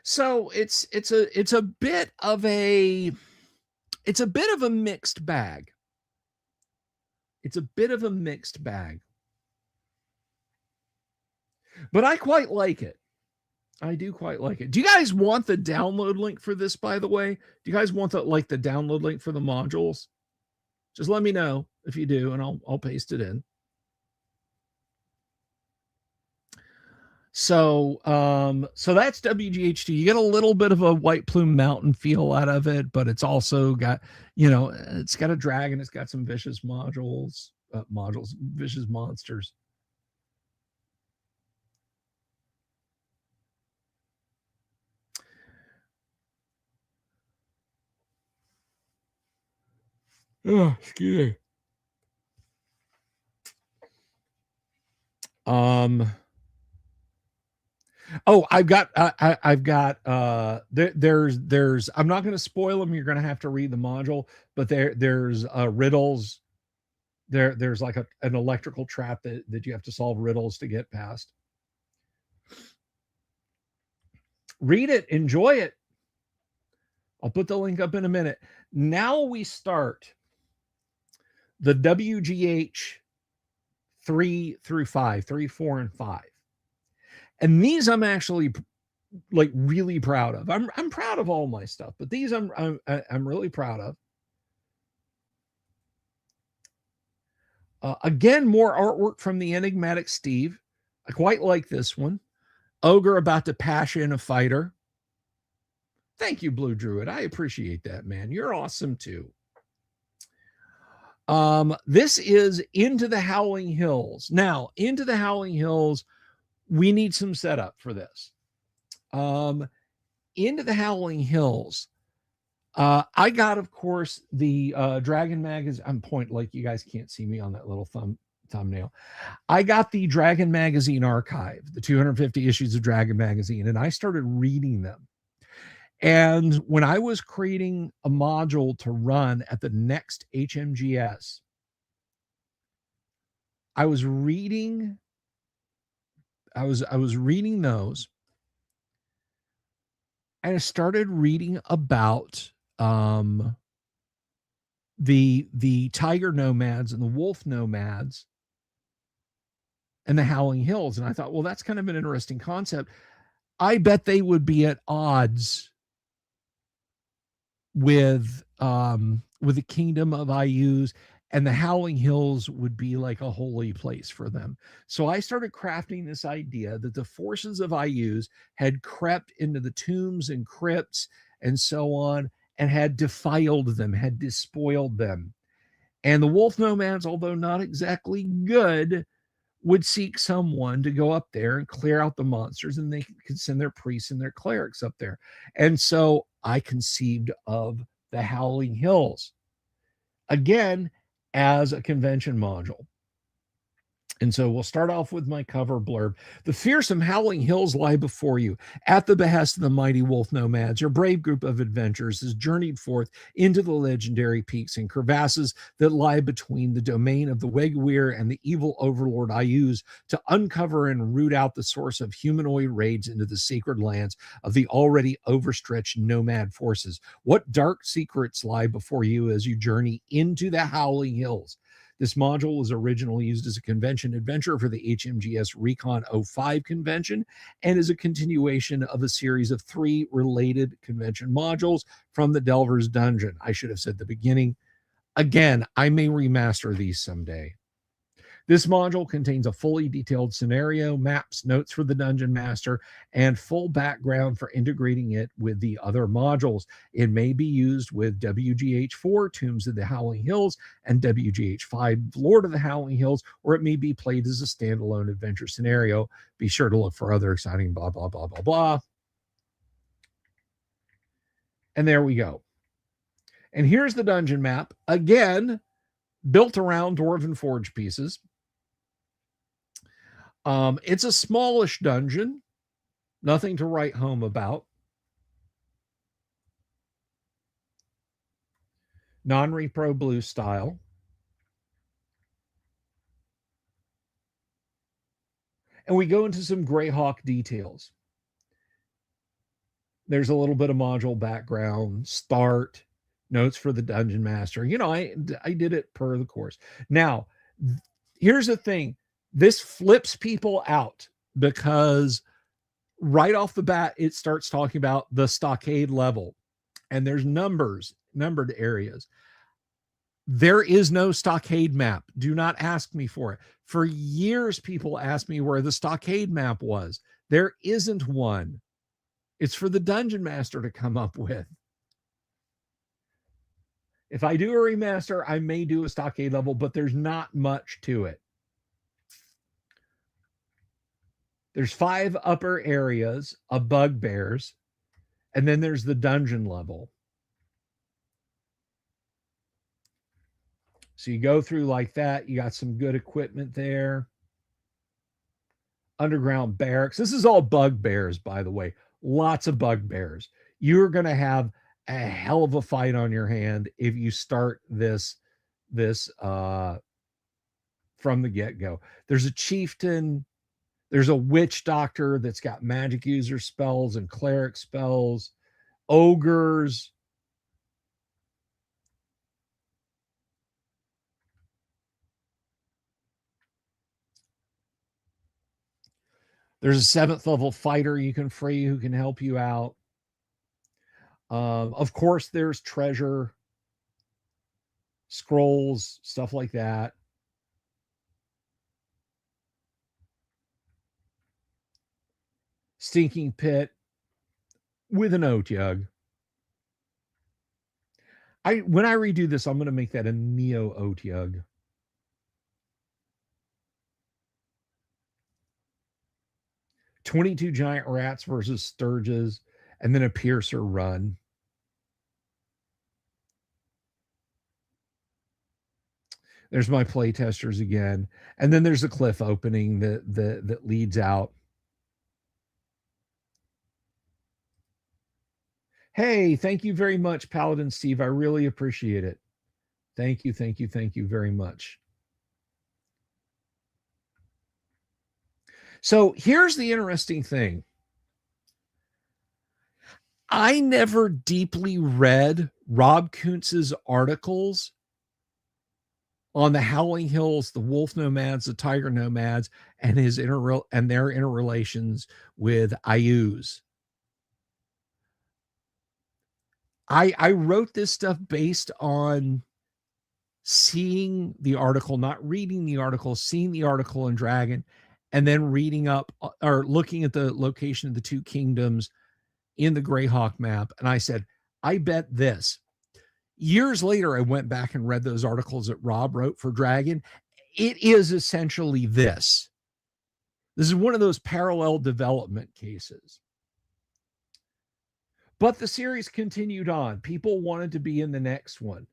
So it's a bit of a mixed bag. It's a bit of a mixed bag. But I quite like it. I do quite like it. Do you guys want the download link for this, by the way? Do you guys want the download link for the modules? Just let me know if you do, and I'll paste it in. So that's WGHT. You get a little bit of a White Plume Mountain feel out of it, but it's also got, it's got a dragon, it's got some vicious vicious monsters. Oh, excuse me. Oh, I've got there's I'm not going to spoil them. You're going to have to read the module, but there's riddles. There's like an electrical trap that you have to solve riddles to get past. Read it, enjoy it. I'll put the link up in a minute. Now we start the WGH 3 through 5, 3, 4, and 5. And these I'm actually like really proud of. I'm proud of all my stuff, but these I'm really proud of. Again, more artwork from the enigmatic Steve. I quite like this one. Ogre about to passion a fighter. Thank you, Blue Druid. I appreciate that, man. You're awesome too. This is Into the Howling Hills. Now, Into the Howling Hills, we need some setup for this. Into the Howling Hills. I got, of course, the Dragon magazine. I'm pointing like you guys can't see me on that little thumbnail. I got the Dragon magazine archive, the 250 issues of Dragon magazine, and I started reading them. And when I was creating a module to run at the next HMGS, I was reading those, and I started reading about the tiger nomads and the wolf nomads and the howling hills. And I thought, well, that's kind of an interesting concept. I bet they would be at odds with the kingdom of Ayus, and the Howling Hills would be like a holy place for them. So I started crafting this idea that the forces of Ayus had crept into the tombs and crypts and so on, and had defiled them, had despoiled them. And the wolf nomads, although not exactly good, would seek someone to go up there and clear out the monsters, and they could send their priests and their clerics up there. And so I conceived of the Howling Hills again as a convention module. And so we'll start off with my cover blurb. The fearsome howling hills lie before you. At the behest of the mighty wolf nomads, your brave group of adventurers has journeyed forth into the legendary peaks and crevasses that lie between the domain of the Wegweir and the evil overlord Ayuz to uncover and root out the source of humanoid raids into the sacred lands of the already overstretched nomad forces. What dark secrets lie before you as you journey into the howling hills? This module was originally used as a convention adventure for the HMGS Recon 05 convention and is a continuation of a series of 3 related convention modules from the Delver's Dungeon. I should have said the beginning. Again, I may remaster these someday. This module contains a fully detailed scenario, maps, notes for the Dungeon Master, and full background for integrating it with the other modules. It may be used with WGH4, Tombs of the Howling Hills, and WGH5, Lord of the Howling Hills, or it may be played as a standalone adventure scenario. Be sure to look for other exciting blah, blah, blah, blah, blah. And there we go. And here's the dungeon map, again, built around Dwarven Forge pieces. It's a smallish dungeon, nothing to write home about. Non-repro blue style. And we go into some Greyhawk details. There's a little bit of module background, start, notes for the dungeon master. You know, I did it per the course. Now, here's the thing. This flips people out because right off the bat, it starts talking about the stockade level, and there's numbered areas. There is no stockade map. Do not ask me for it. For years, people asked me where the stockade map was. There isn't one. It's for the dungeon master to come up with. If I do a remaster, I may do a stockade level, but there's not much to it. There's 5 upper areas of bugbears, and then there's the dungeon level. So you go through like that. You got some good equipment there. Underground barracks. This is all bugbears, by the way. Lots of bugbears. You're going to have a hell of a fight on your hand if you start this from the get-go. There's a chieftain. There's a witch doctor that's got magic user spells and cleric spells. Ogres. There's a 7th level fighter you can free who can help you out. Of course, there's treasure, scrolls, stuff like that. Stinking pit with an Otyug. When I redo this, I'm going to make that a Neo Otyug. $22 giant rats versus sturges, and then a piercer run. There's my play testers again, and then there's a cliff opening that leads out. Hey, thank you very much, Paladin Steve. I really appreciate it. Thank you, thank you, thank you very much. So here's the interesting thing. I never deeply read Rob Kuntz's articles on the Howling Hills, the Wolf Nomads, the Tiger Nomads, and their interrelations with Ayus. I wrote this stuff based on seeing the article, not reading the article, seeing the article in Dragon, and then reading up or looking at the location of the two kingdoms in the Greyhawk map. And I said, I bet this. Years later, I went back and read those articles that Rob wrote for Dragon. It is essentially this. This is one of those parallel development cases. But the series continued on. People wanted to be in the next one.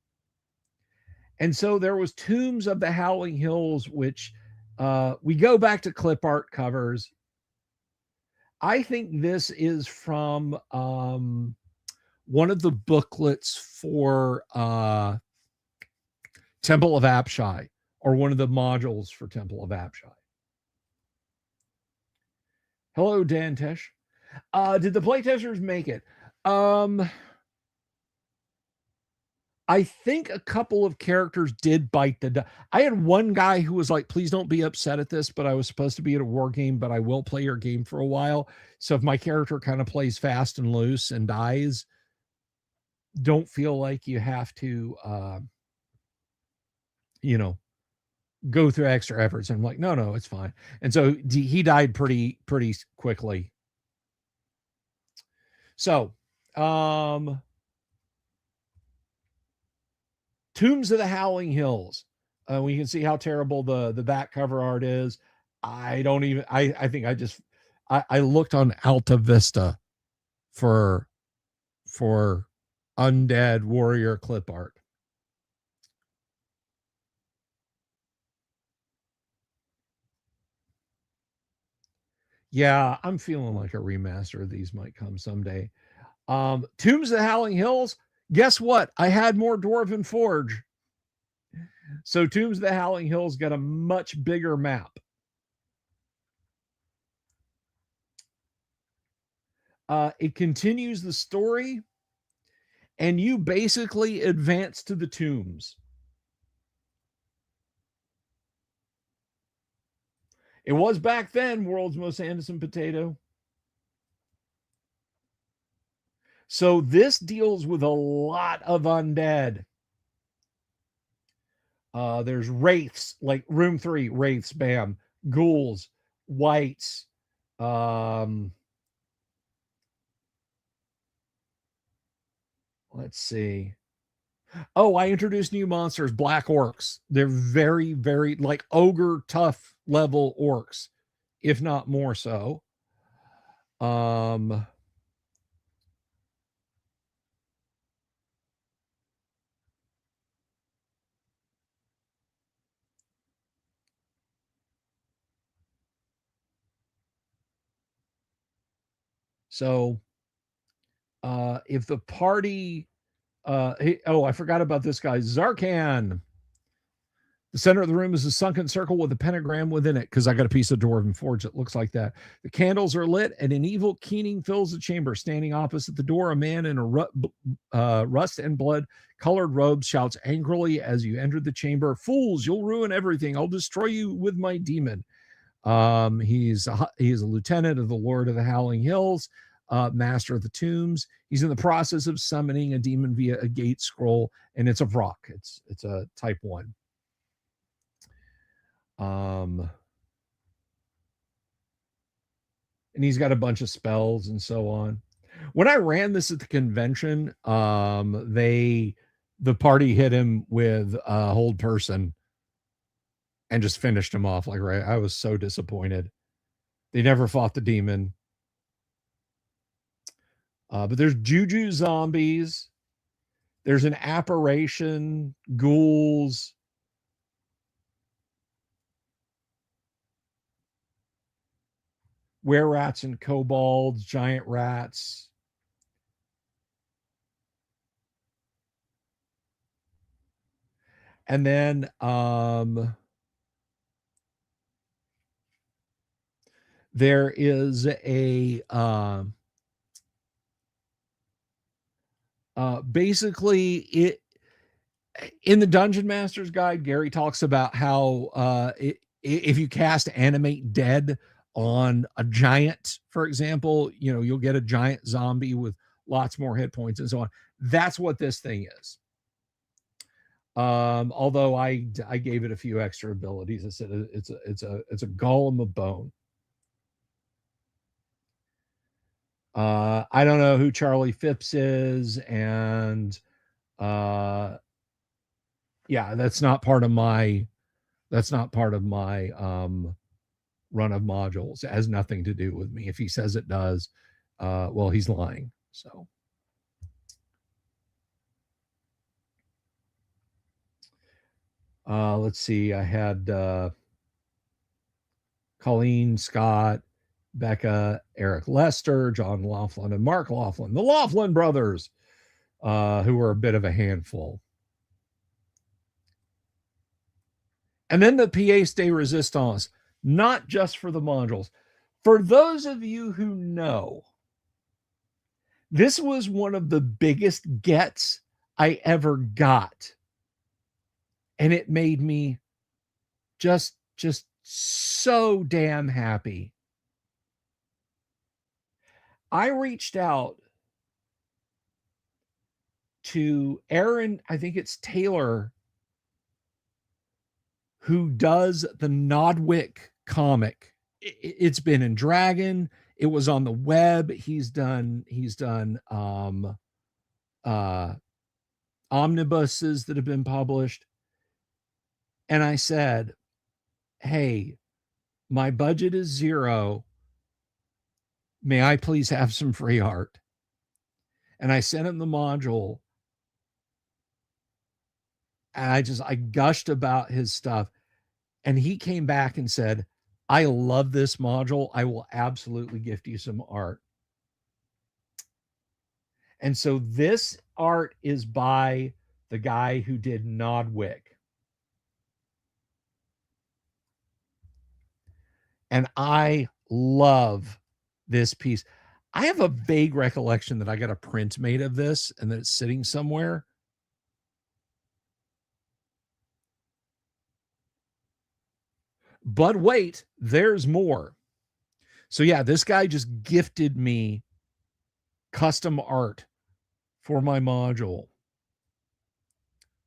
And so there was Tombs of the Howling Hills, which we go back to clip art covers. I think this is from one of the booklets for Temple of Apshai, or one of the modules for Temple of Apshai. Hello, Dantesh. Did the playtesters make it? I think a couple of characters did bite the dust. I had one guy who was like, please don't be upset at this, but I was supposed to be at a war game, but I will play your game for a while. So if my character kind of plays fast and loose and dies, don't feel like you have to, go through extra efforts. And I'm like, no, it's fine. And so he died pretty quickly. So, Tombs of the Howling Hills. We can see how terrible the back cover art is. I think I looked on Alta Vista for undead warrior clip art. Yeah, I'm feeling like a remaster of these might come someday. Tombs of the Howling Hills. Guess what? I had more Dwarven Forge. So Tombs of the Howling Hills got a much bigger map. It continues the story, and you basically advance to the tombs. It was back then world's most Anderson potato. So this deals with a lot of undead. There's wraiths, like room 3, wraiths, bam, ghouls, wights, let's see. Oh, I introduced new monsters, black orcs. They're very, very like ogre tough level orcs, if not more so. So if the party I forgot about this guy, Zarkan. The center of the room is a sunken circle with a pentagram within it, because I got a piece of Dwarven Forge that looks like that. The candles are lit, and an evil keening fills the chamber. Standing opposite the door, a man in a rust and blood colored robe shouts angrily as you enter the chamber, "Fools, you'll ruin everything. I'll destroy you with my demon." He's a lieutenant of the Lord of the Howling Hills, master of the tombs. He's in the process of summoning a demon via a gate scroll, and it's a Vrock. It's a type 1. And he's got a bunch of spells and so on. When I ran this at the convention, the party hit him with a hold person and just finished him off. Like, right, I was so disappointed. They never fought the demon. But there's juju zombies. There's an apparition, ghouls, were rats and kobolds, giant rats. And then there is a Basically, it in the Dungeon Master's Guide, Gary talks about how if you cast Animate Dead on a giant, for example, you'll get a giant zombie with lots more hit points and so on. That's what this thing is. Although I gave it a few extra abilities. I said it's a golem of bone. I don't know who Charlie Phipps is, and yeah, that's not part of my run of modules. It has nothing to do with me. If he says it does, well, he's lying. So let's see. I had Colleen, Scott, Becca, Eric Lester, John Laughlin, and Mark Laughlin, the Laughlin brothers, who were a bit of a handful. And then the pièce de résistance, not just for the modules. For those of you who know, this was one of the biggest gets I ever got. And it made me just so damn happy. I reached out to Aaron, I think it's Taylor, who does the Nodwick comic. It's been in Dragon. It was on the web. He's done omnibuses that have been published. And I said, hey, my budget is 0. May I please have some free art? And I sent him the module. And I gushed about his stuff. And he came back and said, I love this module. I will absolutely gift you some art. And so this art is by the guy who did Nodwick. And I love this piece. I have a vague recollection that I got a print made of this and that it's sitting somewhere. But wait, there's more. So yeah, this guy just gifted me custom art for my module.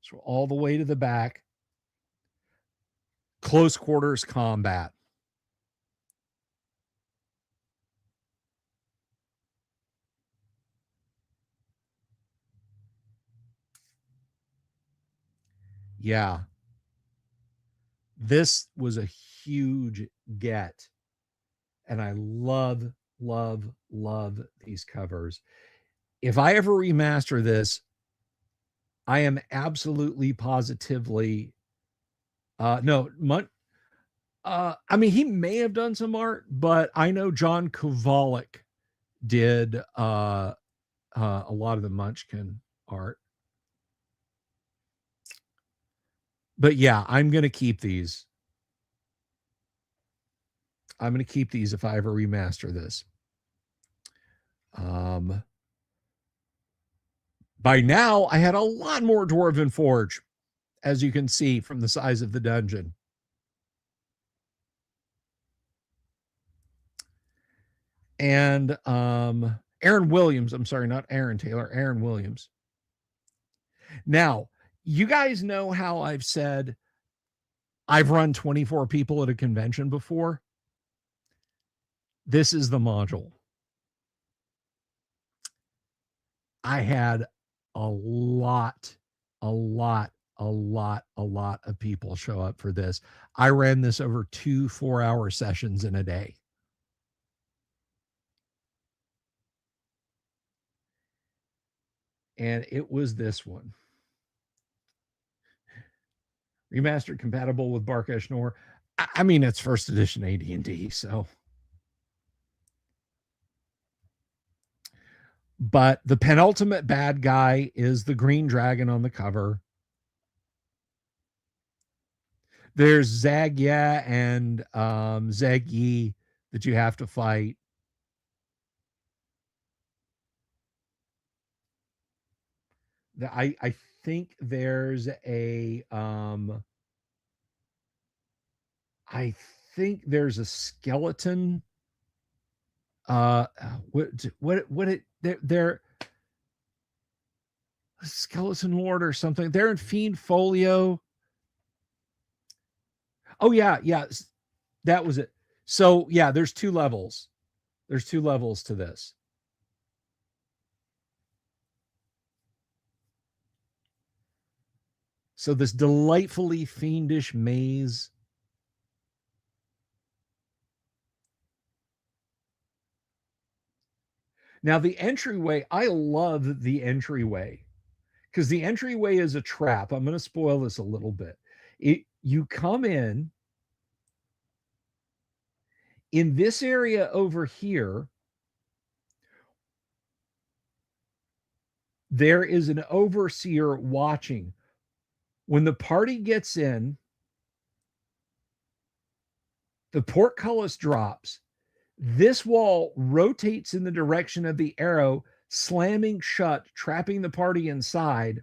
So all the way to the back, close quarters combat. Yeah. This was a huge get. And I love these covers. If I ever remaster this, I am absolutely positively I mean, he may have done some art, but I know John Kovalik did a lot of the Munchkin art. But yeah, I'm going to keep these. I'm going to keep these if I ever remaster this. By now, I had a lot more Dwarven Forge, as you can see from the size of the dungeon. And Aaron Williams, I'm sorry, not Aaron Taylor, Aaron Williams. Now, you guys know how I've said I've run 24 people at a convention before. This is the module. I had a lot of people show up for this. I ran this over 2 4-hour sessions in a day. And it was this one. Remastered, compatible with Barkesh Nor. I mean, it's first edition AD&D, so. But the penultimate bad guy is the green dragon on the cover. There's Zagya and Zagyi that you have to fight. I think there's a I think there's a skeleton. What it they're skeleton lord or something. They're in Fiend Folio. Oh yeah, yeah, that was it. So yeah, there's two levels. There's two levels to this. So this delightfully fiendish maze. Now the entryway, I love the entryway because the entryway is a trap. I'm going to spoil this a little bit. You come in this area over here. There is an overseer watching. When the party gets in, the portcullis drops. This wall rotates in the direction of the arrow, slamming shut, trapping the party inside.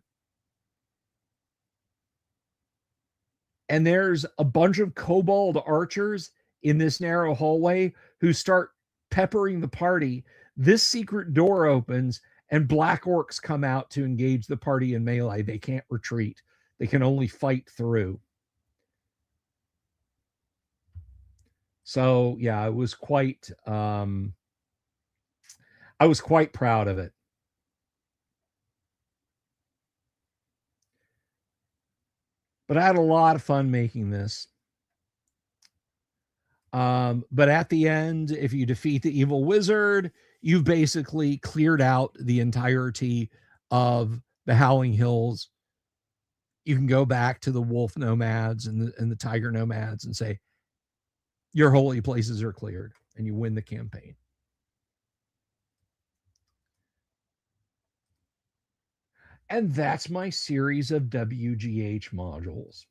And there's a bunch of kobold archers in this narrow hallway who start peppering the party. This secret door opens, and black orcs come out to engage the party in melee. They can't retreat, they can only fight through. So yeah, I was quite proud of it. But I had a lot of fun making this. But at the end, if you defeat the evil wizard, you've basically cleared out the entirety of the Howling Hills. You can go back to the wolf nomads and the tiger nomads and say, your holy places are cleared, and you win the campaign. And that's my series of WGH modules.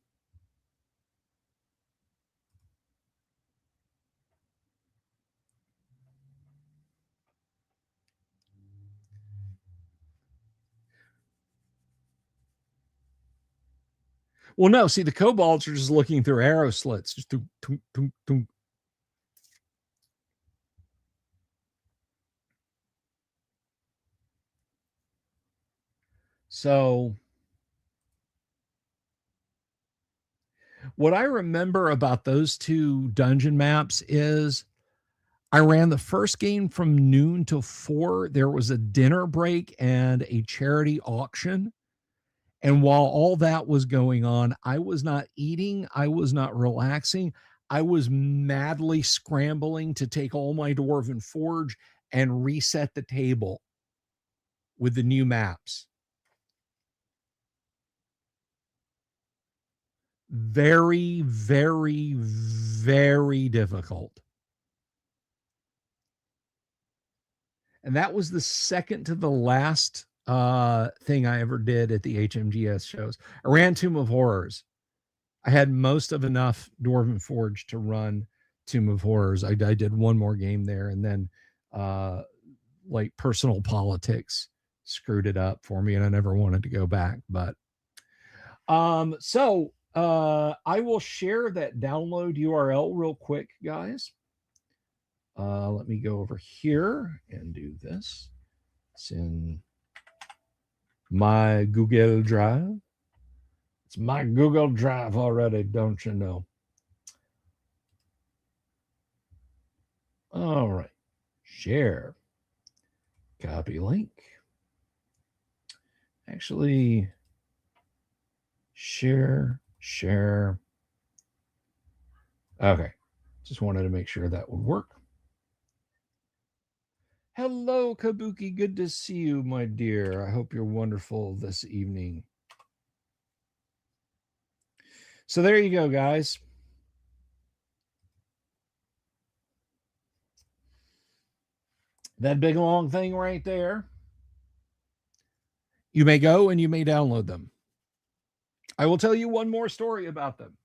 Well, no, see, the kobolds are just looking through arrow slits. Just doom, doom, doom, doom. So what I remember about those two dungeon maps is I ran the first game from noon till 4. There was a dinner break and a charity auction. And while all that was going on, I was not eating, I was not relaxing. I was madly scrambling to take all my Dwarven Forge and reset the table with the new maps. Very, very, very difficult. And that was the second to the last thing I ever did at the HMGS shows. I ran Tomb of Horrors. I had most of enough Dwarven Forge to run Tomb of Horrors. I did one more game there, and then like personal politics screwed it up for me, and I never wanted to go back. But so I will share that download URL real quick, guys. Let me go over here and do this. It's in my Google Drive. It's my Google Drive already, don't you know? All right. Share. Copy link. Actually, share. Okay. Just wanted to make sure that would work. Hello, Kabuki. Good to see you, my dear. I hope you're wonderful this evening. So there you go, guys. That big long thing right there. You may go and you may download them. I will tell you one more story about them.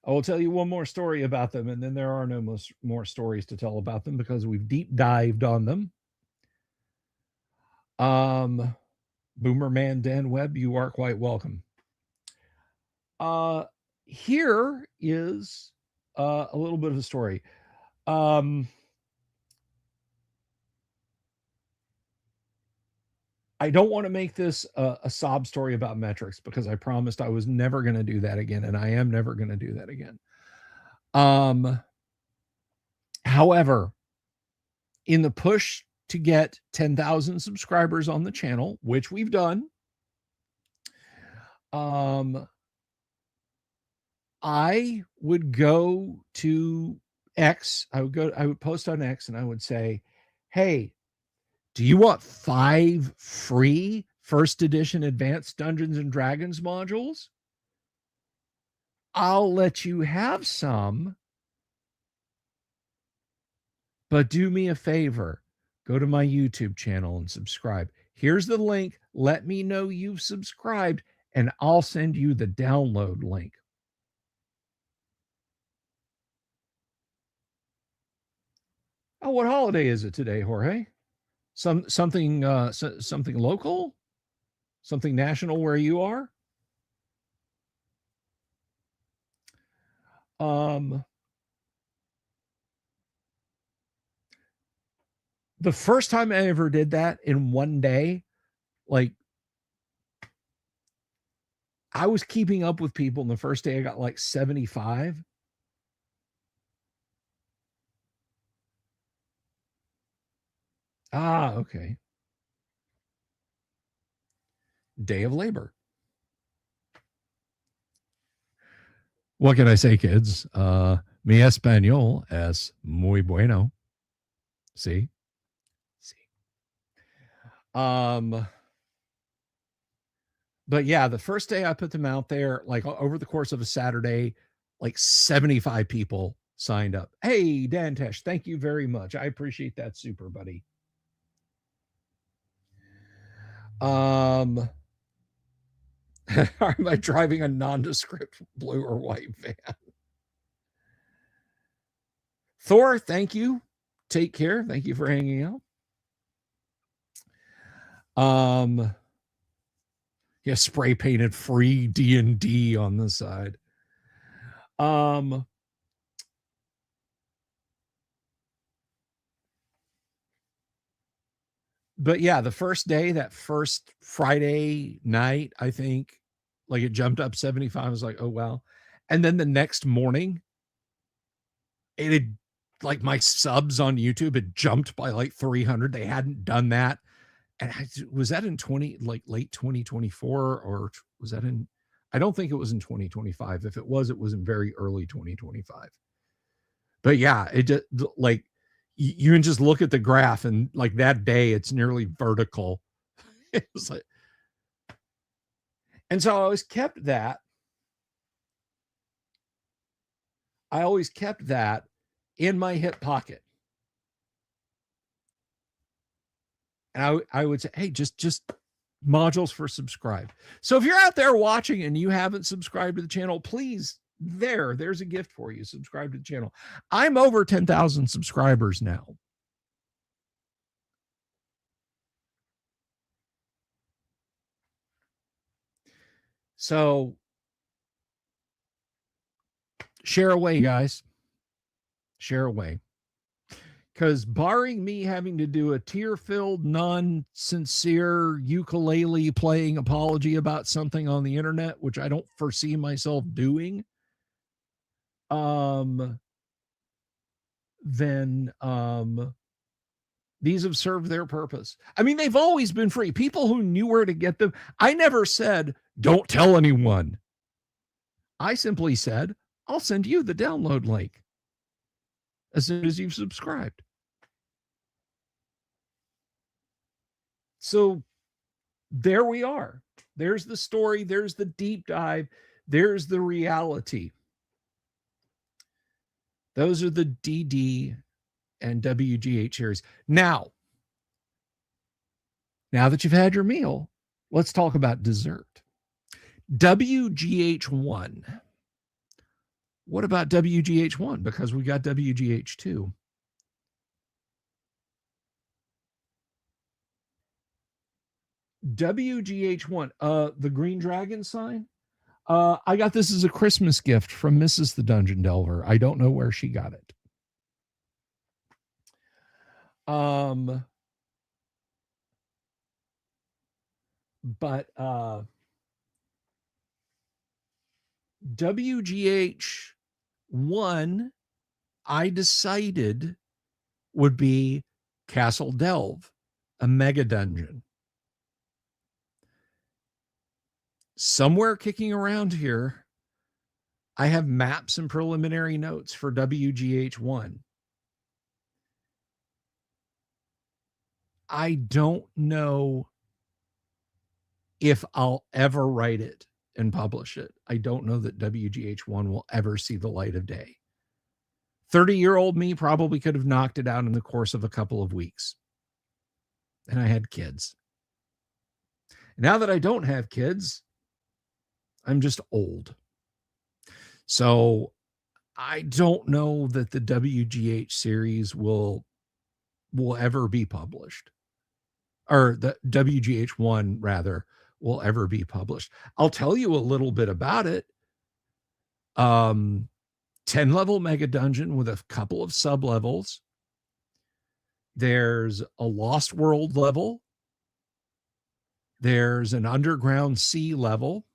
I will tell you one more story about them, and then there are no more stories to tell about them because we've deep dived on them. Boomerman Dan Webb, you are quite welcome. Here is a little bit of a story. I don't want to make this a sob story about metrics because I promised I was never going to do that again, and I am never going to do that again. However, in the push to get 10,000 subscribers on the channel, which we've done, I would go to X. I would post on X and I would say, hey, do you want 5 free first edition advanced Dungeons and Dragons modules? I'll let you have some, but do me a favor. Go to my YouTube channel and subscribe. Here's the link. Let me know you've subscribed, and I'll send you the download link. Oh, what holiday is it today, Jorge? Something local? Something national where you are? The first time I ever did that in one day, like I was keeping up with people, and the first day I got like 75. Ah, okay. Day of labor. What can I say, kids? Mi español es muy bueno. See? See. But yeah, the first day I put them out there, like over the course of a Saturday, like 75 people signed up. Hey, Dantesh, thank you very much. I appreciate that, super buddy. Am I driving a nondescript blue or white van? Thor, thank you. Take care. Thank you for hanging out. Yeah, spray painted free D&D on the side. But yeah, the first day, that first Friday night, I think, like it jumped up 75. I was like, oh wow. And then the next morning, it had, like, my subs on YouTube had jumped by like 300. They hadn't done that. And was that in late 2024, or was that in, I don't think it was in 2025. If it was in very early 2025. But yeah, it just, like, you can just look at the graph, and like that day it's nearly vertical. It was like, and so I always kept that in my hip pocket. And I would say, hey, just modules for subscribe. So if you're out there watching and you haven't subscribed to the channel, please, there's a gift for you. Subscribe to the channel. I'm over 10,000 subscribers now. So share away, guys. Share away. Because barring me having to do a tear-filled, non-sincere ukulele playing apology about something on the internet, which I don't foresee myself doing, then these have served their purpose. I mean, they've always been free. People who knew where to get them. I never said, don't tell anyone. I simply said, I'll send you the download link as soon as you've subscribed. So there we are. There's the story. There's the deep dive. There's the reality. Those are the DD and WGH series. Now that you've had your meal, let's talk about dessert. WGH1. What about WGH1? Because we got WGH2. WGH1, the Green Dragon sign. I got this as a Christmas gift from Mrs. the Dungeon Delver. I don't know where she got it. But WGH1, I decided would be Castle Delve, a mega dungeon. Somewhere kicking around here, I have maps and preliminary notes for WGH1. I don't know if I'll ever write it and publish it. I don't know that WGH1 will ever see the light of day. 30-year-old me probably could have knocked it out in the course of a couple of weeks. And I had kids. Now that I don't have kids, I'm just old. So I don't know that the WGH series will ever be published, or the WGH1 rather will ever be published. I'll tell you a little bit about it. 10-level mega dungeon with a couple of sub levels. There's a Lost World level. There's an underground sea level.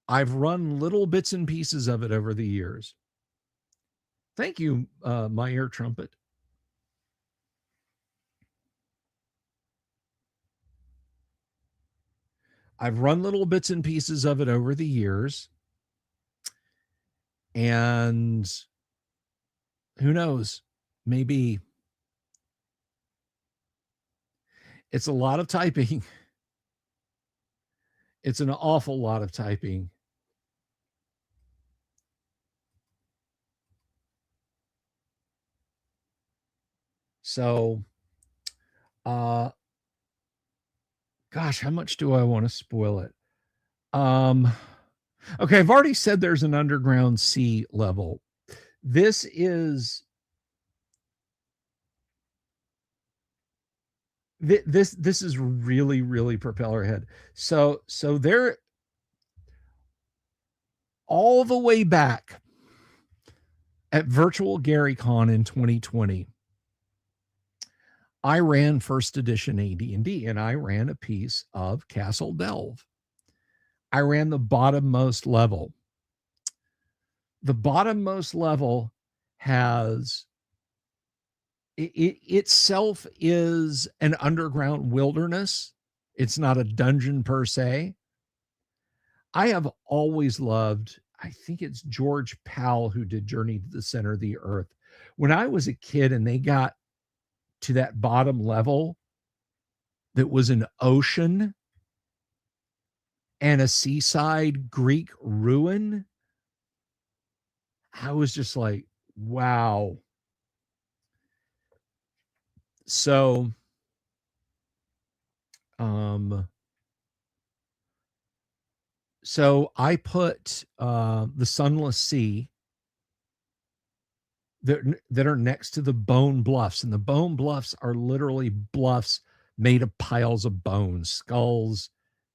I've run little bits and pieces of it over the years. Thank you, my ear trumpet. I've run little bits and pieces of it over the years. And who knows, maybe it's a lot of typing. It's an awful lot of typing. So, gosh, how much do I want to spoil it? Okay, I've already said there's an underground sea level. This is really, really propeller head. So they're all the way back at Virtual GaryCon in 2020. I ran first edition AD&D, and I ran a piece of Castle Delve. I ran the bottommost level. The bottommost level has it itself is an underground wilderness. It's not a dungeon per se. I have always loved, I think it's George Powell who did Journey to the Center of the Earth. When I was a kid and they got to that bottom level that was an ocean and a seaside Greek ruin, I was just like, wow. So, so I put the Sunless Sea that are next to the Bone Bluffs, and the Bone Bluffs are literally bluffs made of piles of bones, skulls,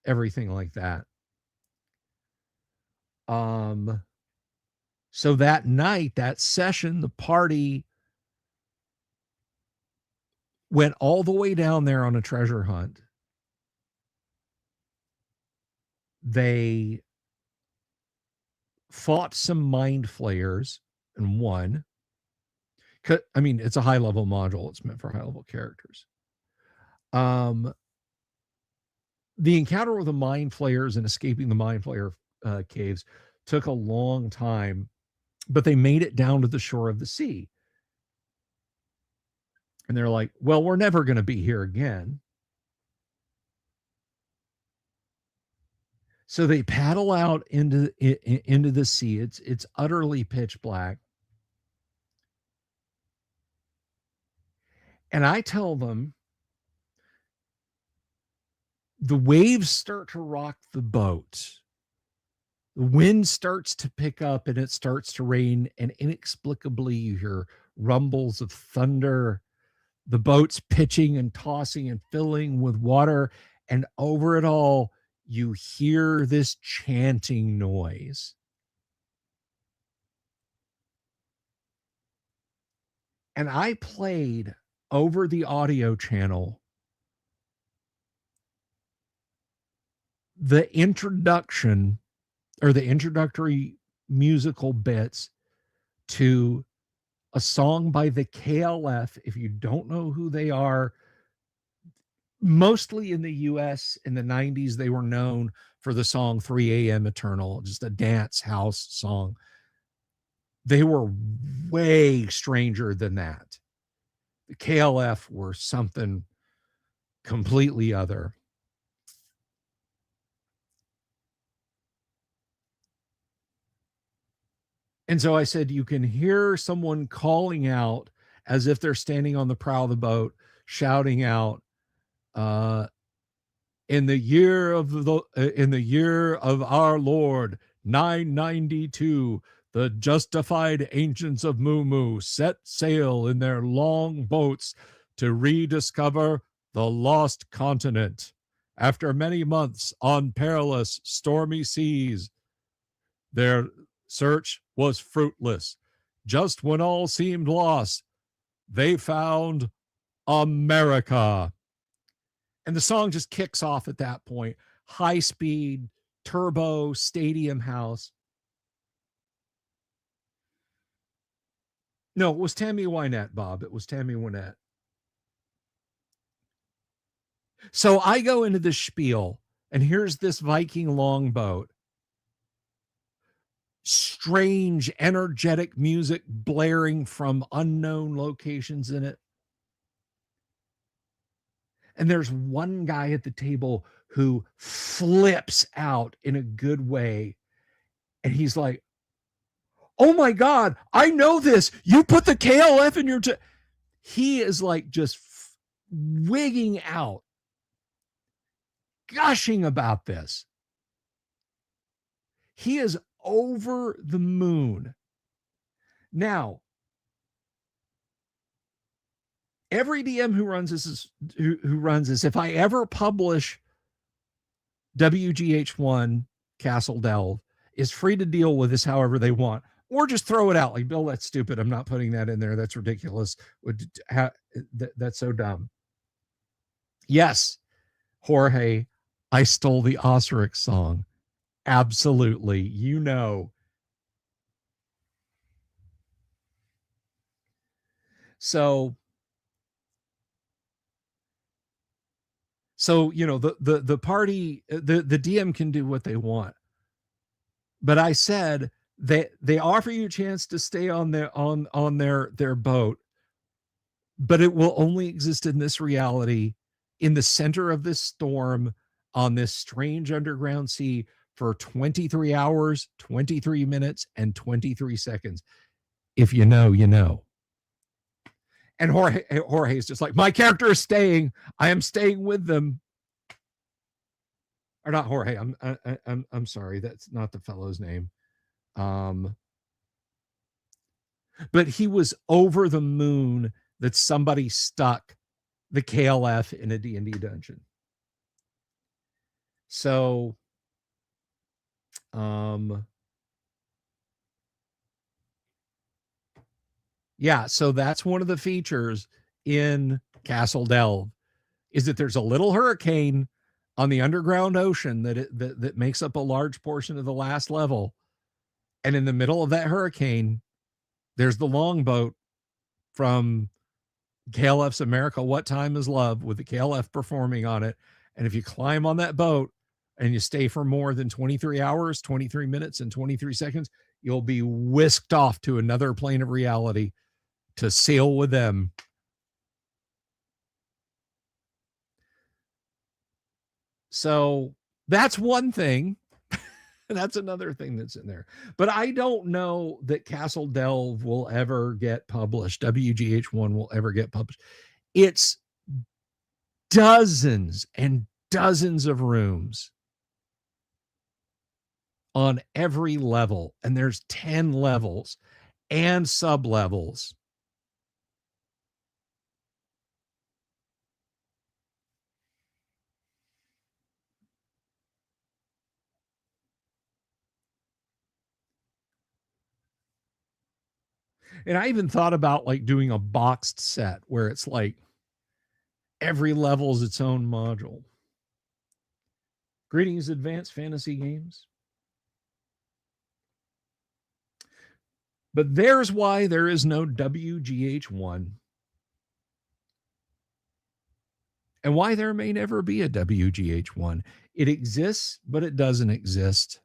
everything like that. So that night, that session, the party went all the way down there on a treasure hunt. They fought some mind flayers and won. I mean, it's a high level module. It's meant for high level characters. The encounter with the mind flayers and escaping the mind flayer caves took a long time, but they made it down to the shore of the sea. And they're like, well, we're never going to be here again. So they paddle out into the sea. It's utterly pitch black. And I tell them, the waves start to rock the boat. The wind starts to pick up and it starts to rain. And inexplicably, you hear rumbles of thunder, the boat's pitching and tossing and filling with water. And over it all, you hear this chanting noise. And I played over the audio channel the introduction or the introductory musical bits to a song by the KLF. If you don't know who they are, mostly in the US in the 90s, they were known for the song 3 a.m. Eternal, just a dance house song. They were way stranger than that. The KLF were something completely other. And so I said, you can hear someone calling out as if they're standing on the prow of the boat, shouting out, in the year of our Lord 992, the justified ancients of Mumu set sail in their long boats to rediscover the lost continent. After many months on perilous, stormy seas, their search was fruitless. Just when all seemed lost, they found America. And the song just kicks off at that point. High speed, turbo, stadium house. No, it was Tammy Wynette, Bob. It was Tammy Wynette. So I go into the spiel, and here's this Viking longboat. Strange, energetic music blaring from unknown locations in it. And there's one guy at the table who flips out in a good way. And he's like, oh my God, I know this. You put the KLF in your... He is like just wigging out, gushing about this. He is over the moon. Now, every DM who runs this, if I ever publish WGH1 Castle Delve, is free to deal with this however they want, or just throw it out like, Bill, that's stupid. I'm not putting that in there. That's ridiculous. That's so dumb. Yes, Jorge, I stole the Osric song. Absolutely. You know. So you know, the party, the DM can do what they want. But I said they offer you a chance to stay on their boat, but it will only exist in this reality, in the center of this storm, on this strange underground sea for 23 hours, 23 minutes, and 23 seconds. If you know, you know. And Jorge is just like, my character is staying. I am staying with them. Or not Jorge. I'm sorry. That's not the fellow's name. But he was over the moon that somebody stuck the KLF in a D&D dungeon. So, yeah, so that's one of the features in Castle Delve, is that there's a little hurricane on the underground ocean that makes up a large portion of the last level. And in the middle of that hurricane, there's the longboat from KLF's America, What Time Is Love, with the KLF performing on it. And if you climb on that boat and you stay for more than 23 hours, 23 minutes, and 23 seconds, you'll be whisked off to another plane of reality to sail with them. So that's one thing. That's another thing that's in there. But I don't know that Castle Delve will ever get published. WGH1 will ever get published. It's dozens and dozens of rooms on every level. And there's 10 levels and sub-levels. And I even thought about like doing a boxed set where it's like every level is its own module. Greetings, Advanced Fantasy Games. But there's why there is no WGH1 and why there may never be a WGH1. It exists, but it doesn't exist.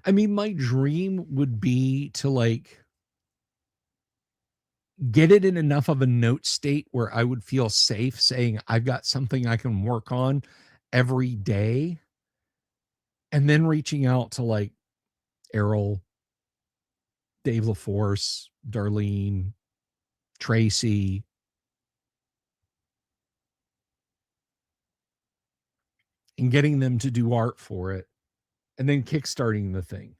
I mean, my dream would be to like get it in enough of a note state where I would feel safe saying I've got something I can work on every day, and then reaching out to like Errol, Dave LaForce, Darlene, Tracy, and getting them to do art for it, and then kickstarting the thing.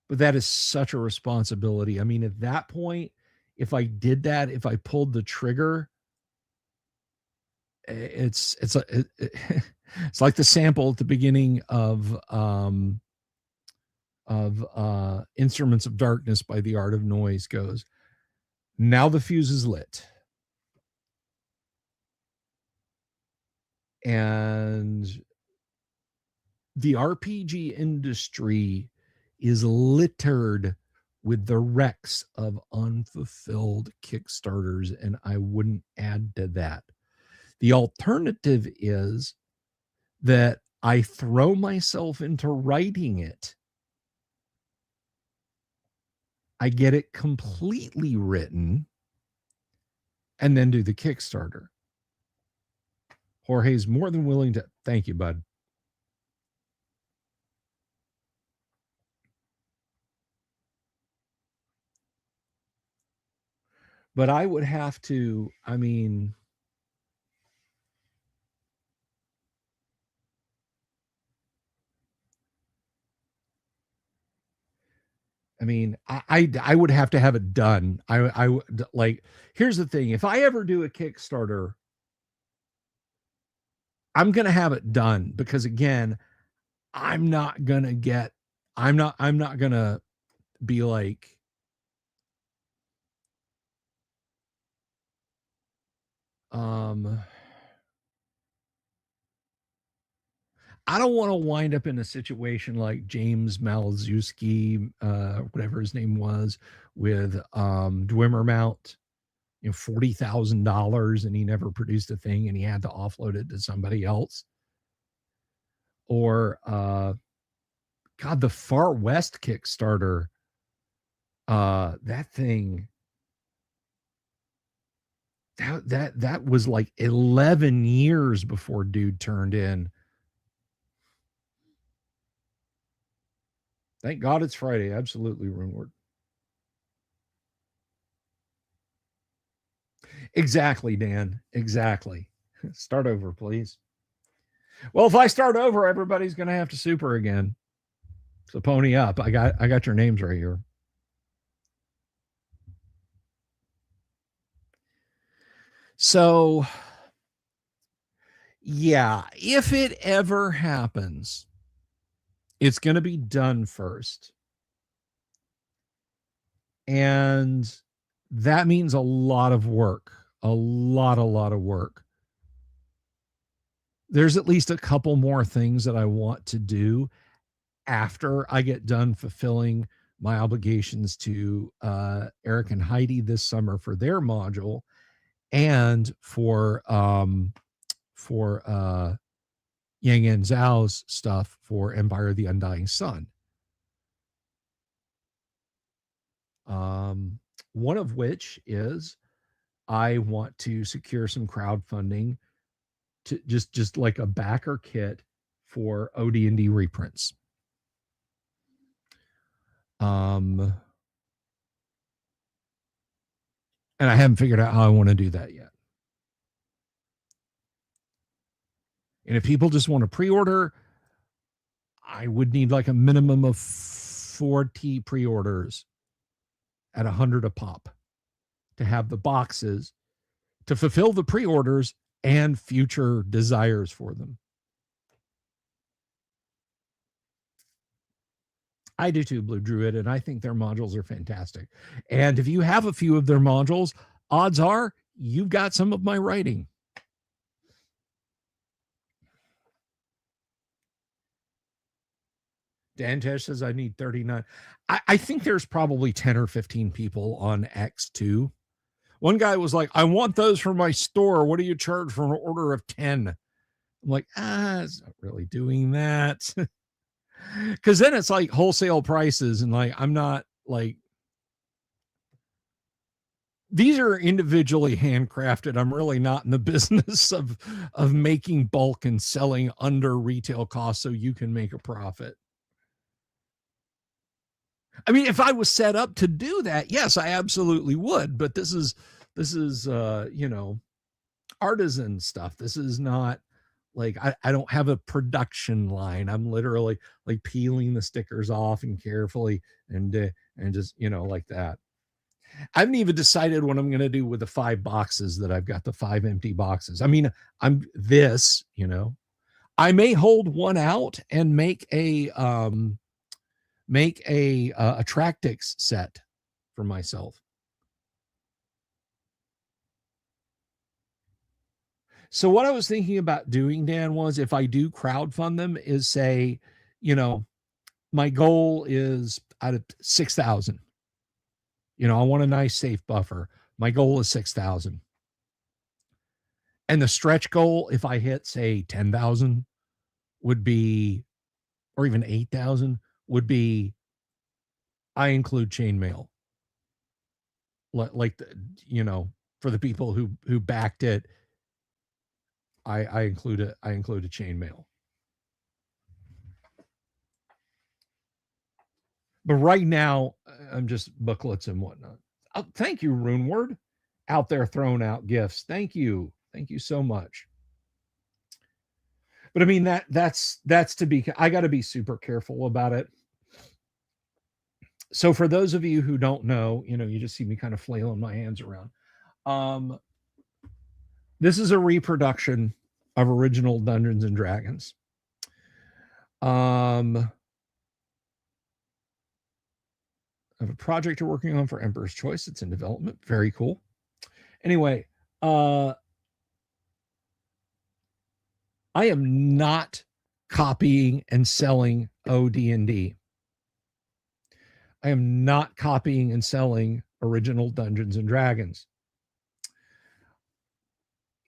But that is such a responsibility. I mean, at that point, if I did that, if I pulled the trigger, it's it's like the sample at the beginning of Instruments of Darkness by The Art of Noise goes, now the fuse is lit. And the RPG industry is littered with the wrecks of unfulfilled Kickstarters, and I wouldn't add to that. The alternative is that I throw myself into writing it. I get it completely written and then do the Kickstarter. Jorge's more than willing to. Thank you, bud. But I would have to, I mean, I would have to have it done. I would like, here's the thing. If I ever do a Kickstarter, I'm going to have it done because again, I'm not going to be like, I don't want to wind up in a situation like James Malzewski, whatever his name was, with Dwimmermount, $40,000, and he never produced a thing, and he had to offload it to somebody else. Or God, the Far West Kickstarter, that thing, that was like 11 years before dude turned in. Thank God it's Friday. Absolutely, Runeward. Exactly, Dan. Exactly. Start over, please. Well, if I start over, everybody's going to have to super again. So pony up. I got your names right here. So, yeah, if it ever happens, it's going to be done first. And that means a lot of work, a lot of work. There's at least a couple more things that I want to do after I get done fulfilling my obligations to Eric and Heidi this summer for their module, and for Yang and Zhao's stuff for Empire of the Undying Sun. One of which is I want to secure some crowdfunding to just like a backer kit for OD&D reprints. And I haven't figured out how I want to do that yet. And if people just want to pre-order, I would need like a minimum of 40 pre-orders at 100 a pop to have the boxes to fulfill the pre-orders and future desires for them. I do too, Blue Druid, and I think their modules are fantastic. And if you have a few of their modules, odds are you've got some of my writing. Dantesh says I need 39. I think there's probably 10 or 15 people on X2. One guy was like, I want those for my store. What do you charge for an order of 10? I'm like, it's not really doing that. Because then it's like wholesale prices. And like, I'm not like, these are individually handcrafted. I'm really not in the business of making bulk and selling under retail costs so you can make a profit. I mean, if I was set up to do that, yes, I absolutely would. But this is artisan stuff. This is not like I don't have a production line. I'm literally like peeling the stickers off and carefully and just like that. I haven't even decided what I'm going to do with the 5 boxes that I've got, the 5 empty boxes. I mean, I may hold one out and make a Tractix set for myself. So what I was thinking about doing, Dan, was if I do crowdfund them, is say, my goal is out of 6,000. I want a nice safe buffer. My goal is 6,000. And the stretch goal, if I hit, say, 10,000, would be, or even 8,000, would be, I include chainmail. Like, for the people who backed it, I include a chainmail. But right now, I'm just booklets and whatnot. Oh, thank you, Runeward, out there throwing out gifts. Thank you so much. But I mean that's to be. I got to be super careful about it. So for those of you who don't know, you just see me kind of flailing my hands around. This is a reproduction of original Dungeons and Dragons. I have a project you're working on for Emperor's Choice. It's in development. Very cool. Anyway, I am not copying and selling OD&D. I am not copying and selling original Dungeons and Dragons.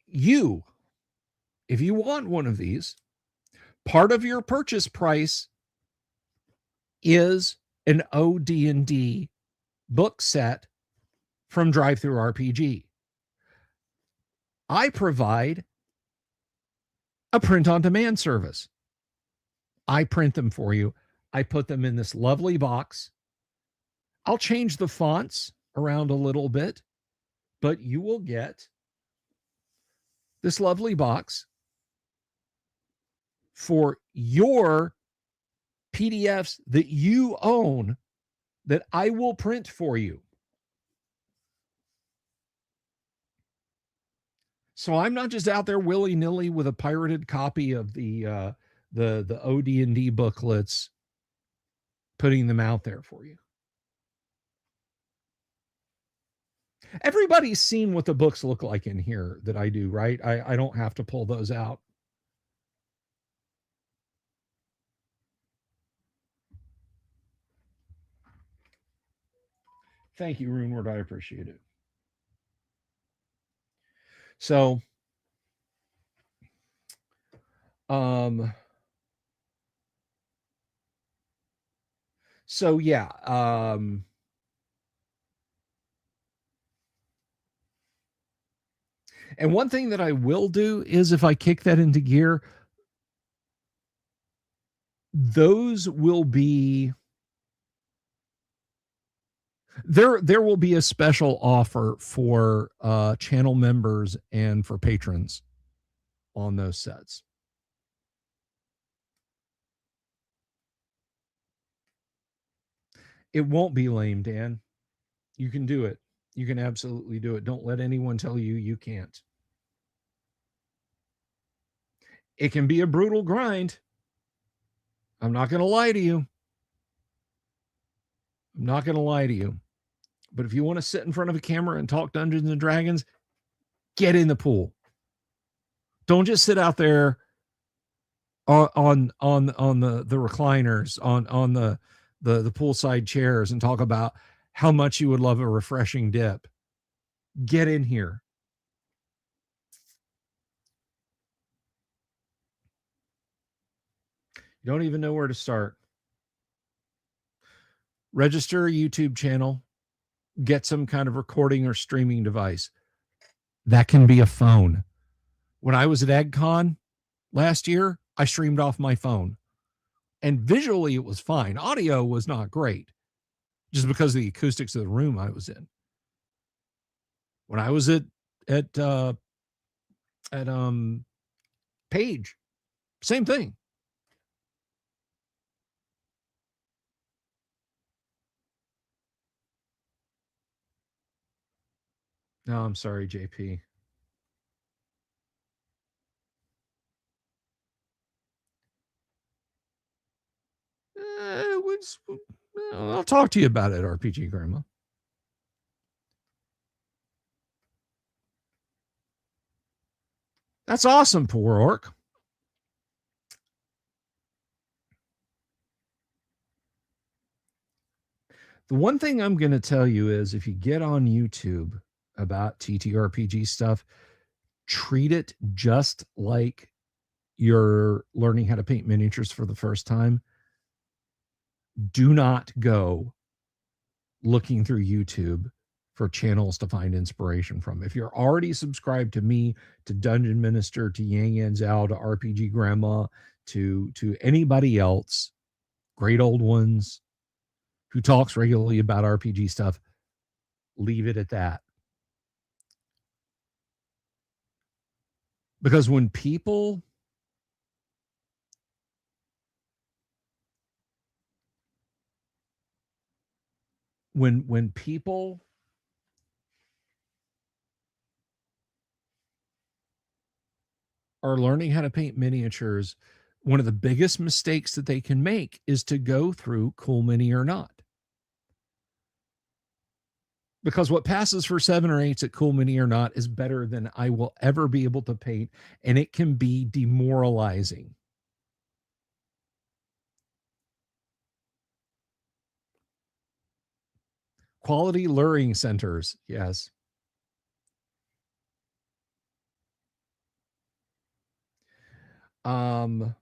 If you want one of these, part of your purchase price is an OD&D book set from Drive-Thru RPG. I provide a print-on-demand service. I print them for you. I put them in this lovely box. I'll change the fonts around a little bit, but you will get this lovely box for your PDFs that you own that I will print for you. So I'm not just out there willy-nilly with a pirated copy of the OD&D booklets, putting them out there for you. Everybody's seen what the books look like in here that I do, right? I don't have to pull those out. Thank you, Runeward. I appreciate it. So, yeah. And one thing that I will do is if I kick that into gear, those will be there will be a special offer for channel members and for patrons on those sets. It won't be lame, Dan. You can do it. You can absolutely do it. Don't let anyone tell you you can't. It can be a brutal grind. I'm not going to lie to you. I'm not going to lie to you. But if you want to sit in front of a camera and talk Dungeons and Dragons, get in the pool. Don't just sit out there on the recliners on the poolside chairs and talk about how much you would love a refreshing dip. Get in here. You don't even know where to start. Register a YouTube channel, get some kind of recording or streaming device. That can be a phone. When I was at EggCon last year, I streamed off my phone. And visually it was fine. Audio was not great, just because of the acoustics of the room I was in. When I was at Page, same thing. No, I'm sorry, JP. I'll talk to you about it, RPG Grandma. That's awesome, poor orc. The one thing I'm going to tell you is if you get on YouTube about TTRPG stuff, treat it just like you're learning how to paint miniatures for the first time. Do not go looking through YouTube for channels to find inspiration from. If you're already subscribed to me, to Dungeon Minister, to Yang Yan Zhao, to RPG Grandma, to anybody else, great old ones who talks regularly about RPG stuff, leave it at that. Because when people when people are learning how to paint miniatures, one of the biggest mistakes that they can make is to go through Cool Mini or Not. Because what passes for 7 or 8s at Cool Mini or Not is better than I will ever be able to paint, and it can be demoralizing. Quality luring centers, yes. Cool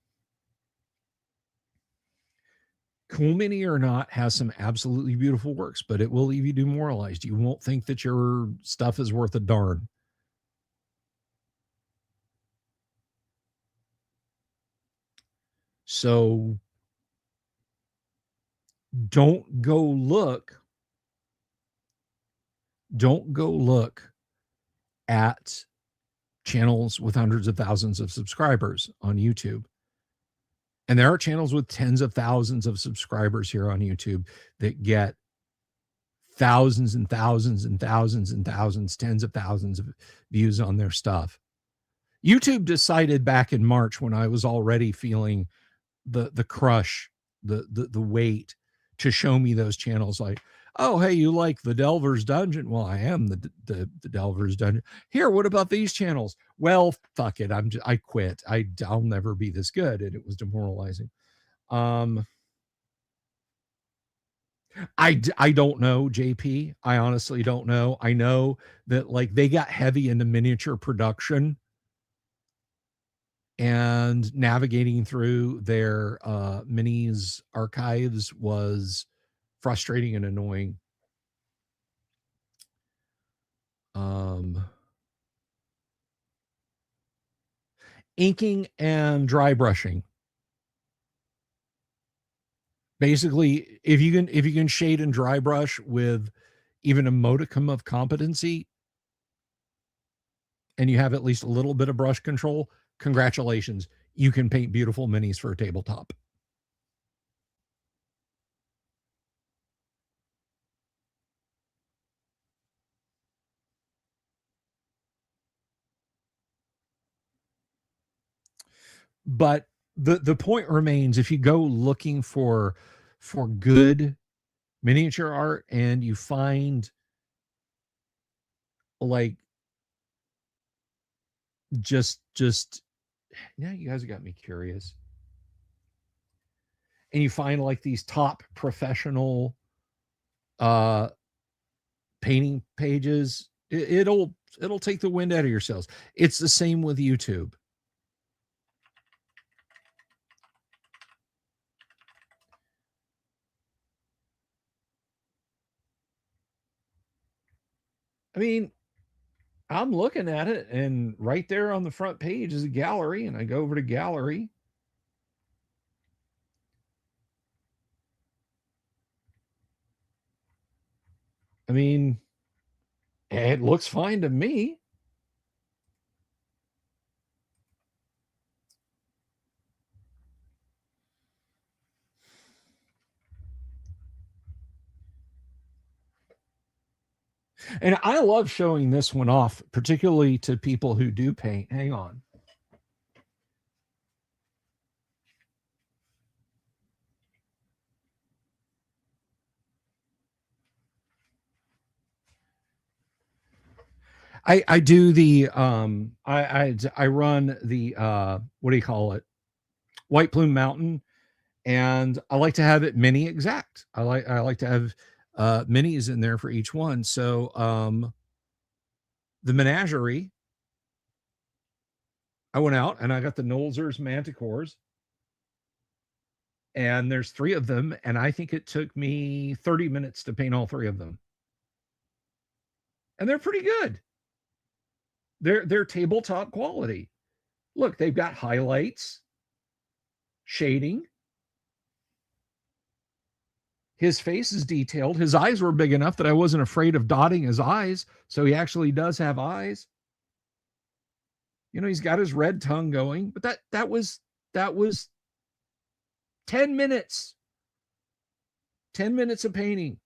Mini or Not has some absolutely beautiful works, but it will leave you demoralized. You won't think that your stuff is worth a darn. So don't go look at channels with hundreds of thousands of subscribers on YouTube. And there are channels with tens of thousands of subscribers here on YouTube that get thousands and thousands and thousands and thousands, tens of thousands of views on their stuff. YouTube decided back in March, when I was already feeling the crush, the weight, to show me those channels like, oh, hey, you like the Delver's Dungeon? Well, I am the Delver's Dungeon. Here, what about these channels? Well, fuck it. I quit. I'll never be this good. And it was demoralizing. I don't know, JP. I honestly don't know. I know that like they got heavy into miniature production, and navigating through their minis archives was frustrating and annoying. Inking and dry brushing. Basically, if you can shade and dry brush with even a modicum of competency, and you have at least a little bit of brush control, congratulations, you can paint beautiful minis for a tabletop. But the point remains, if you go looking for good miniature art and you find like just now you guys have got me curious. And you find like these top professional uh painting pages, it'll take the wind out of your sails. It's the same with YouTube. I mean, I'm looking at it, and right there on the front page is a gallery, and I go over to gallery. I mean, it looks fine to me. And I love showing this one off, particularly to people who do paint. Hang on. I do the I run the what do you call it? White Plume Mountain, and I like to have it mini exact. I like to have minis in there for each one. So the menagerie, I went out and I got the Nolzur's Manticores, and there's three of them, and I think it took me 30 minutes to paint all three of them. And they're pretty good. They're tabletop quality. Look, they've got highlights, shading. His face is detailed. His eyes were big enough that I wasn't afraid of dotting his eyes. So he actually does have eyes. You know, he's got his red tongue going, but that was 10 minutes. 10 minutes of painting.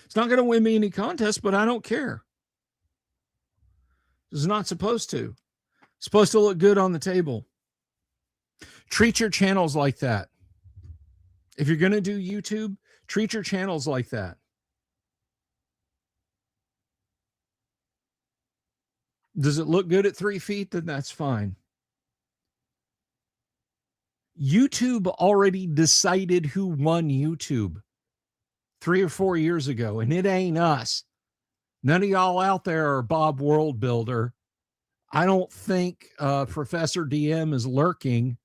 It's not going to win me any contest, but I don't care. It's not supposed to. It's supposed to look good on the table. Treat your channels like that. If you're going to do YouTube, treat your channels like that. Does it look good at 3 feet? Then that's fine. YouTube already decided who won YouTube 3 or 4 years ago, and it ain't us. None of y'all out there are Bob World Builder. I don't think Professor DM is lurking.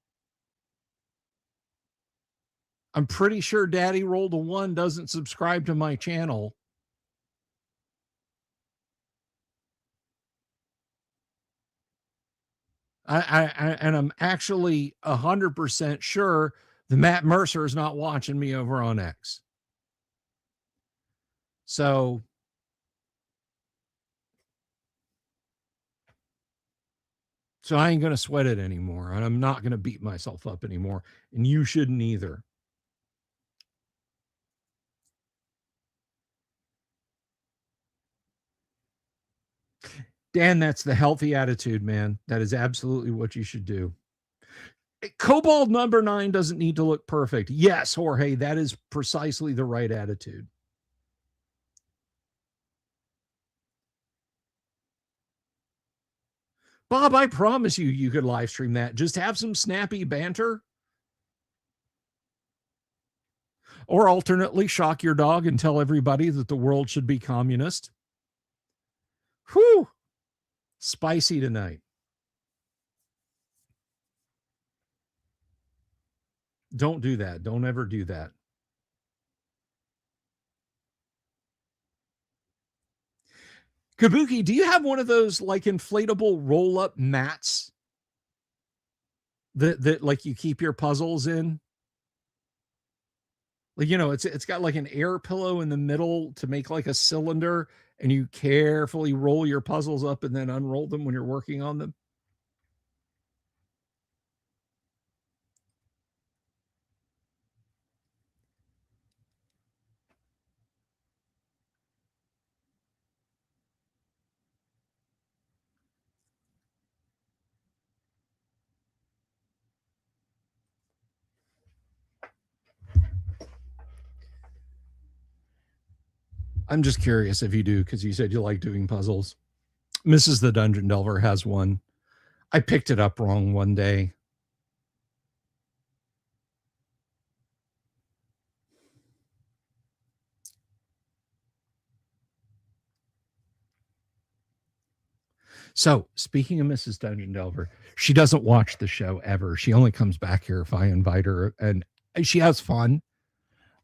I'm pretty sure Daddy Rolled a One doesn't subscribe to my channel. And I'm actually 100% sure the Matt Mercer is not watching me over on X. So I ain't going to sweat it anymore, and I'm not going to beat myself up anymore, and you shouldn't either. Dan, that's the healthy attitude, man. That is absolutely what you should do. Cobalt number 9 doesn't need to look perfect. Yes, Jorge, that is precisely the right attitude. Bob, I promise you could live stream that. Just have some snappy banter. Or alternately, shock your dog and tell everybody that the world should be communist. Whew. Spicy tonight. Don't do that. Don't ever do that. Kabuki, do you have one of those like inflatable roll-up mats that like you keep your puzzles in? Like, you know, it's got like an air pillow in the middle to make like a cylinder, and you carefully roll your puzzles up and then unroll them when you're working on them. I'm just curious if you do, because you said you like doing puzzles. Mrs. the Dungeon Delver has one. I picked it up wrong one day. So, speaking of Mrs. Dungeon Delver, she doesn't watch the show ever. She only comes back here if I invite her, and she has fun.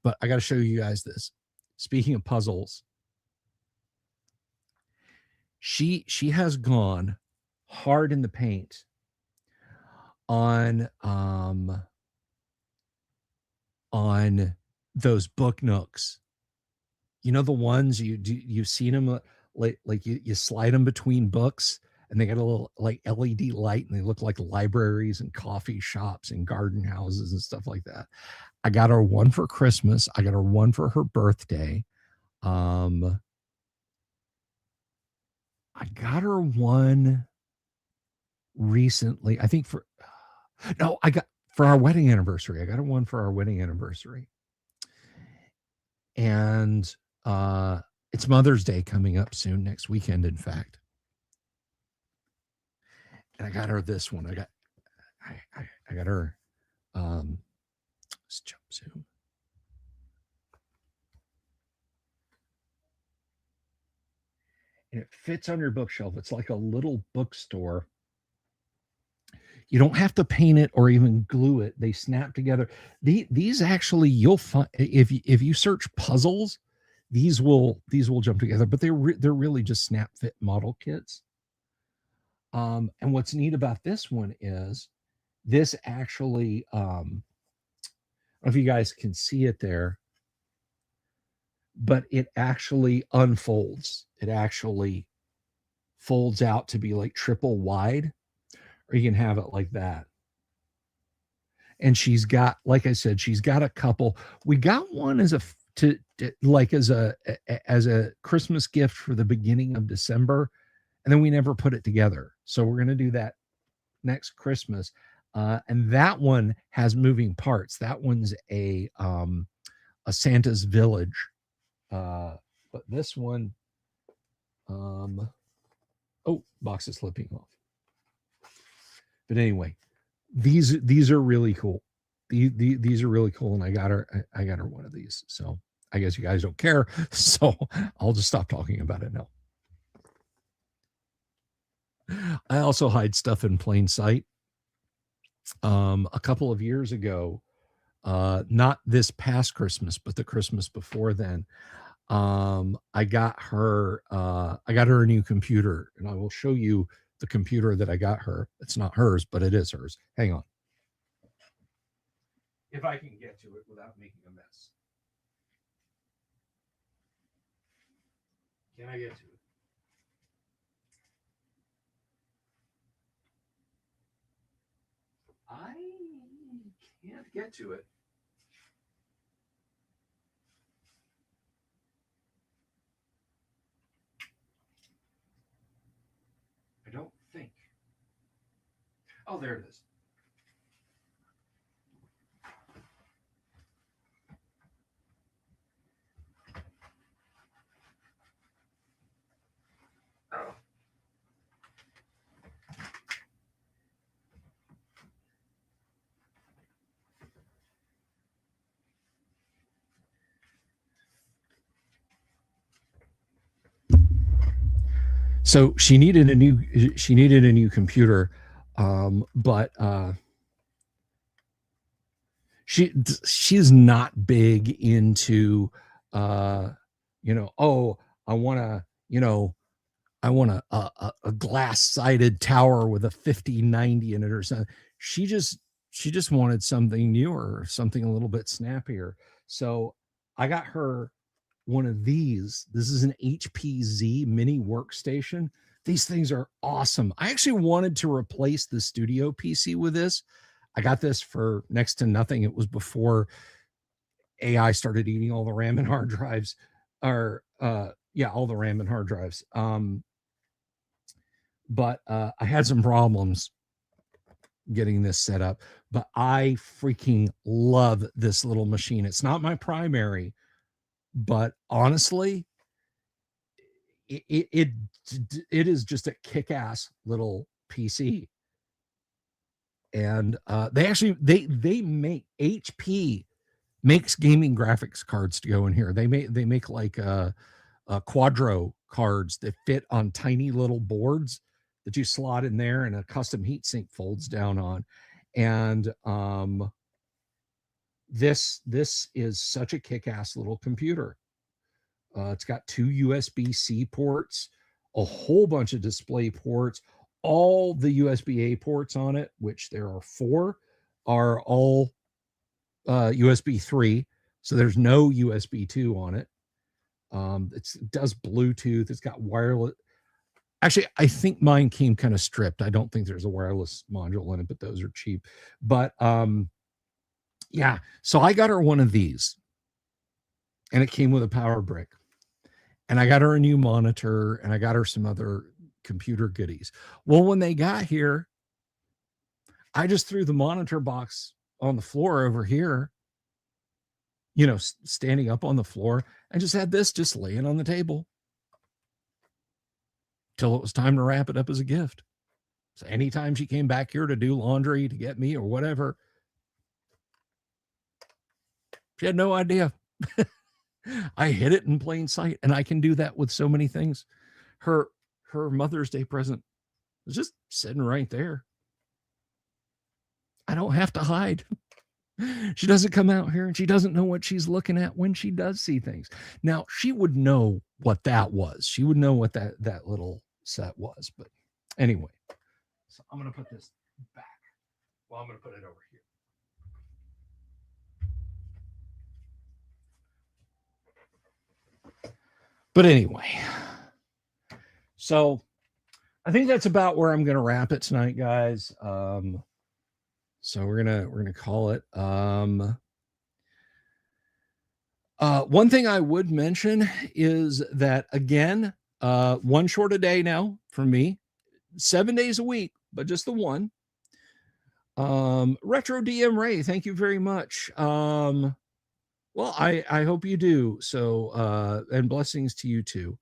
But I got to show you guys this. Speaking of puzzles, she has gone hard in the paint on those book nooks. You know, the ones you've seen them, like you slide them between books, and they got a little like LED light, and they look like libraries and coffee shops and garden houses and stuff like that. I got her one for Christmas. I got her one for her birthday. I got her one recently. I think I got for our wedding anniversary. I got her one for our wedding anniversary. And it's Mother's Day coming up soon, next weekend, in fact. And I got her this one. I got her let's jump zoom. And it fits on your bookshelf. It's like a little bookstore. You don't have to paint it or even glue it. They snap together. These actually, you'll find if you search puzzles, these will jump together. But they're really just snap fit model kits. And what's neat about this one is this actually. I don't know if you guys can see it there, but it actually unfolds. It actually folds out to be like triple wide, or you can have it like that. And she's got, like I said, she's got a couple. We got one as a Christmas gift for the beginning of December, and then we never put it together. So we're going to do that next Christmas. And that one has moving parts. That one's a Santa's Village. But this one, box is slipping off. But anyway, these are really cool. These are really cool, and I got her one of these. So I guess you guys don't care. So I'll just stop talking about it now. I also hide stuff in plain sight. A couple of years ago, not this past Christmas, but the Christmas before then, I got her a new computer, and I will show you the computer that I got her. It's not hers, but it is hers. Hang on. If I can get to it without making a mess. Can I get to it? I can't get to it. I don't think. Oh, there it is. Oh. So she needed a new computer, but she's not big into I want a glass-sided tower with a 5090 in it or something. She just wanted something newer, something a little bit snappier. So I got her one of these. This is an HPZ mini workstation. These things are awesome. I actually wanted to replace the studio PC with this. I got this for next to nothing. It was before AI started eating all the RAM and hard drives, or all the RAM and hard drives. But I had some problems getting this set up, but I freaking love this little machine. It's not my primary, but honestly, it is just a kick-ass little PC. And they make HP makes gaming graphics cards to go in here. They make like quadro cards that fit on tiny little boards that you slot in there, and a custom heatsink folds down on. And this is such a kick-ass little computer. It's got 2 USB-C ports, a whole bunch of display ports. All the USB-A ports on it, which there are 4, are all USB 3. So there's no USB 2 on it. It does Bluetooth. It's got wireless. Actually, I think mine came kind of stripped. I don't think there's a wireless module in it, but those are cheap. But yeah, so I got her one of these, and it came with a power brick. And I got her a new monitor, and I got her some other computer goodies. Well, when they got here, I just threw the monitor box on the floor over here, standing up on the floor, and just had this just laying on the table till it was time to wrap it up as a gift. So anytime she came back here to do laundry, to get me or whatever, she had no idea. I hid it in plain sight, and I can do that with so many things. Her Mother's Day present was just sitting right there. I don't have to hide. She doesn't come out here, and she doesn't know what she's looking at when she does see things. Now, she would know what that was. She would know what that little set was. But anyway, so I'm going to put this back. Well, I'm going to put it over here. But anyway, so I think that's about where I'm going to wrap it tonight, guys. So we're gonna call it. One thing I would mention is that, again, one short a day now for me, 7 days a week, but just the one. Retro DM Ray, thank you very much. Well, I hope you do. So, and blessings to you too.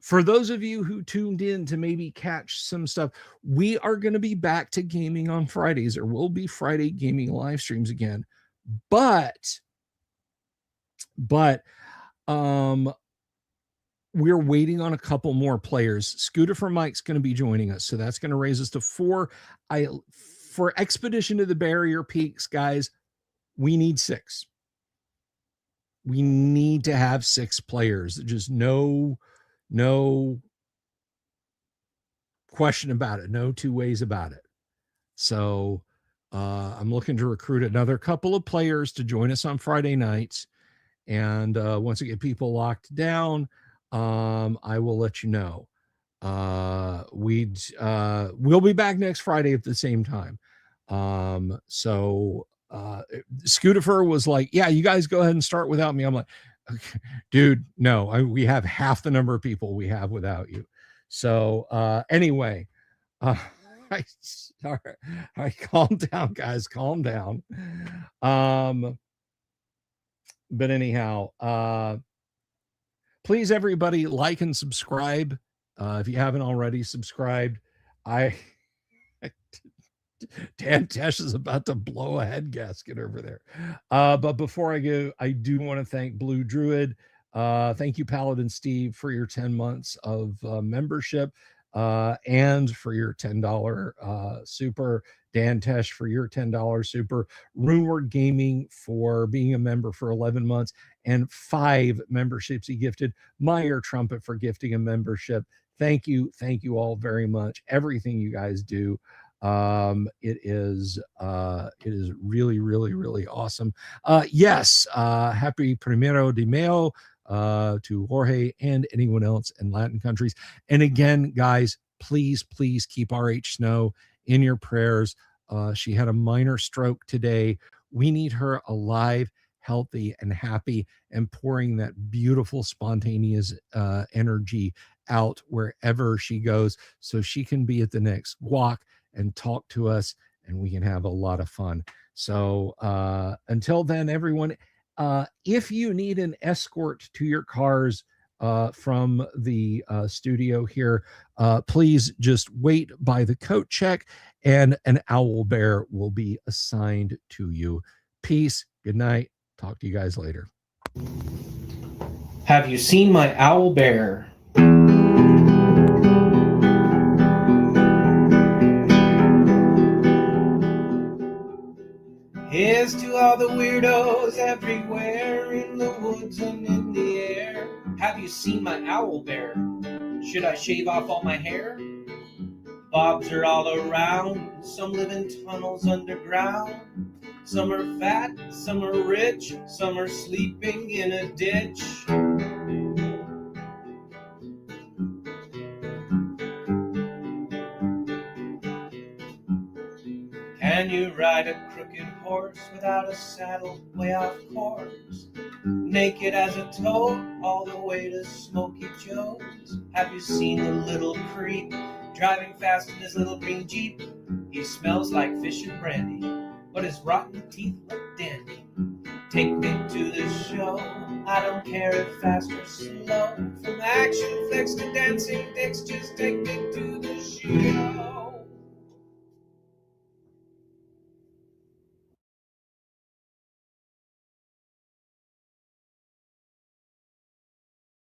For those of you who tuned in to maybe catch some stuff, we are going to be back to gaming on Fridays. There will be Friday gaming live streams again, but we're waiting on a couple more players. Scooter for Mike's going to be joining us, so that's going to raise us to 4. For Expedition to the Barrier Peaks, guys, we need 6. We need to have 6 players. Just no question about it. No 2 ways about it. So I'm looking to recruit another couple of players to join us on Friday nights. And once I get people locked down, I will let you know. We'll be back next Friday at the same time. Scootifer was like, yeah, you guys go ahead and start without me. I'm like, okay, dude, no, we have half the number of people we have without you. So anyway, all right, calm down, guys, calm down. But anyhow, please, everybody, like and subscribe. If you haven't already subscribed, Dan Tesh is about to blow a head gasket over there. But before I go, I do want to thank Blue Druid. Thank you, Paladin Steve, for your 10 months of membership and for your $10 super. Dan Tesh for your $10 super. Runeward Gaming for being a member for 11 months and 5 memberships he gifted. Meyer Trumpet for gifting a membership. Thank you all very much. Everything you guys do. It is really, really, really awesome. Yes, happy Primero de Mayo to Jorge and anyone else in Latin countries. And again, guys, please keep RH Snow in your prayers. She had a minor stroke today. We need her alive, healthy, and happy, and pouring that beautiful, spontaneous energy out wherever she goes, so she can be at the next walk and talk to us, and we can have a lot of fun. So until then, everyone, if you need an escort to your cars, from the studio here. Please just wait by the coat check, and an owl bear will be assigned to you. Peace. Good night. Talk to you guys later. Have you seen my owl bear? Here's to all the weirdos everywhere, in the woods and in the air. Have you seen my owl bear? Should I shave off all my hair? Bobs are all around, some live in tunnels underground. Some are fat, some are rich, some are sleeping in a ditch. Can you ride a crooked horse without a saddle, way off course? Naked as a toad, all the way to Smoky Joe's. Have you seen the little creep driving fast in his little green Jeep? He smells like fish and brandy, but his rotten teeth look dandy. Take me to the show, I don't care if fast or slow. From action flicks to dancing dicks, just take me to the show.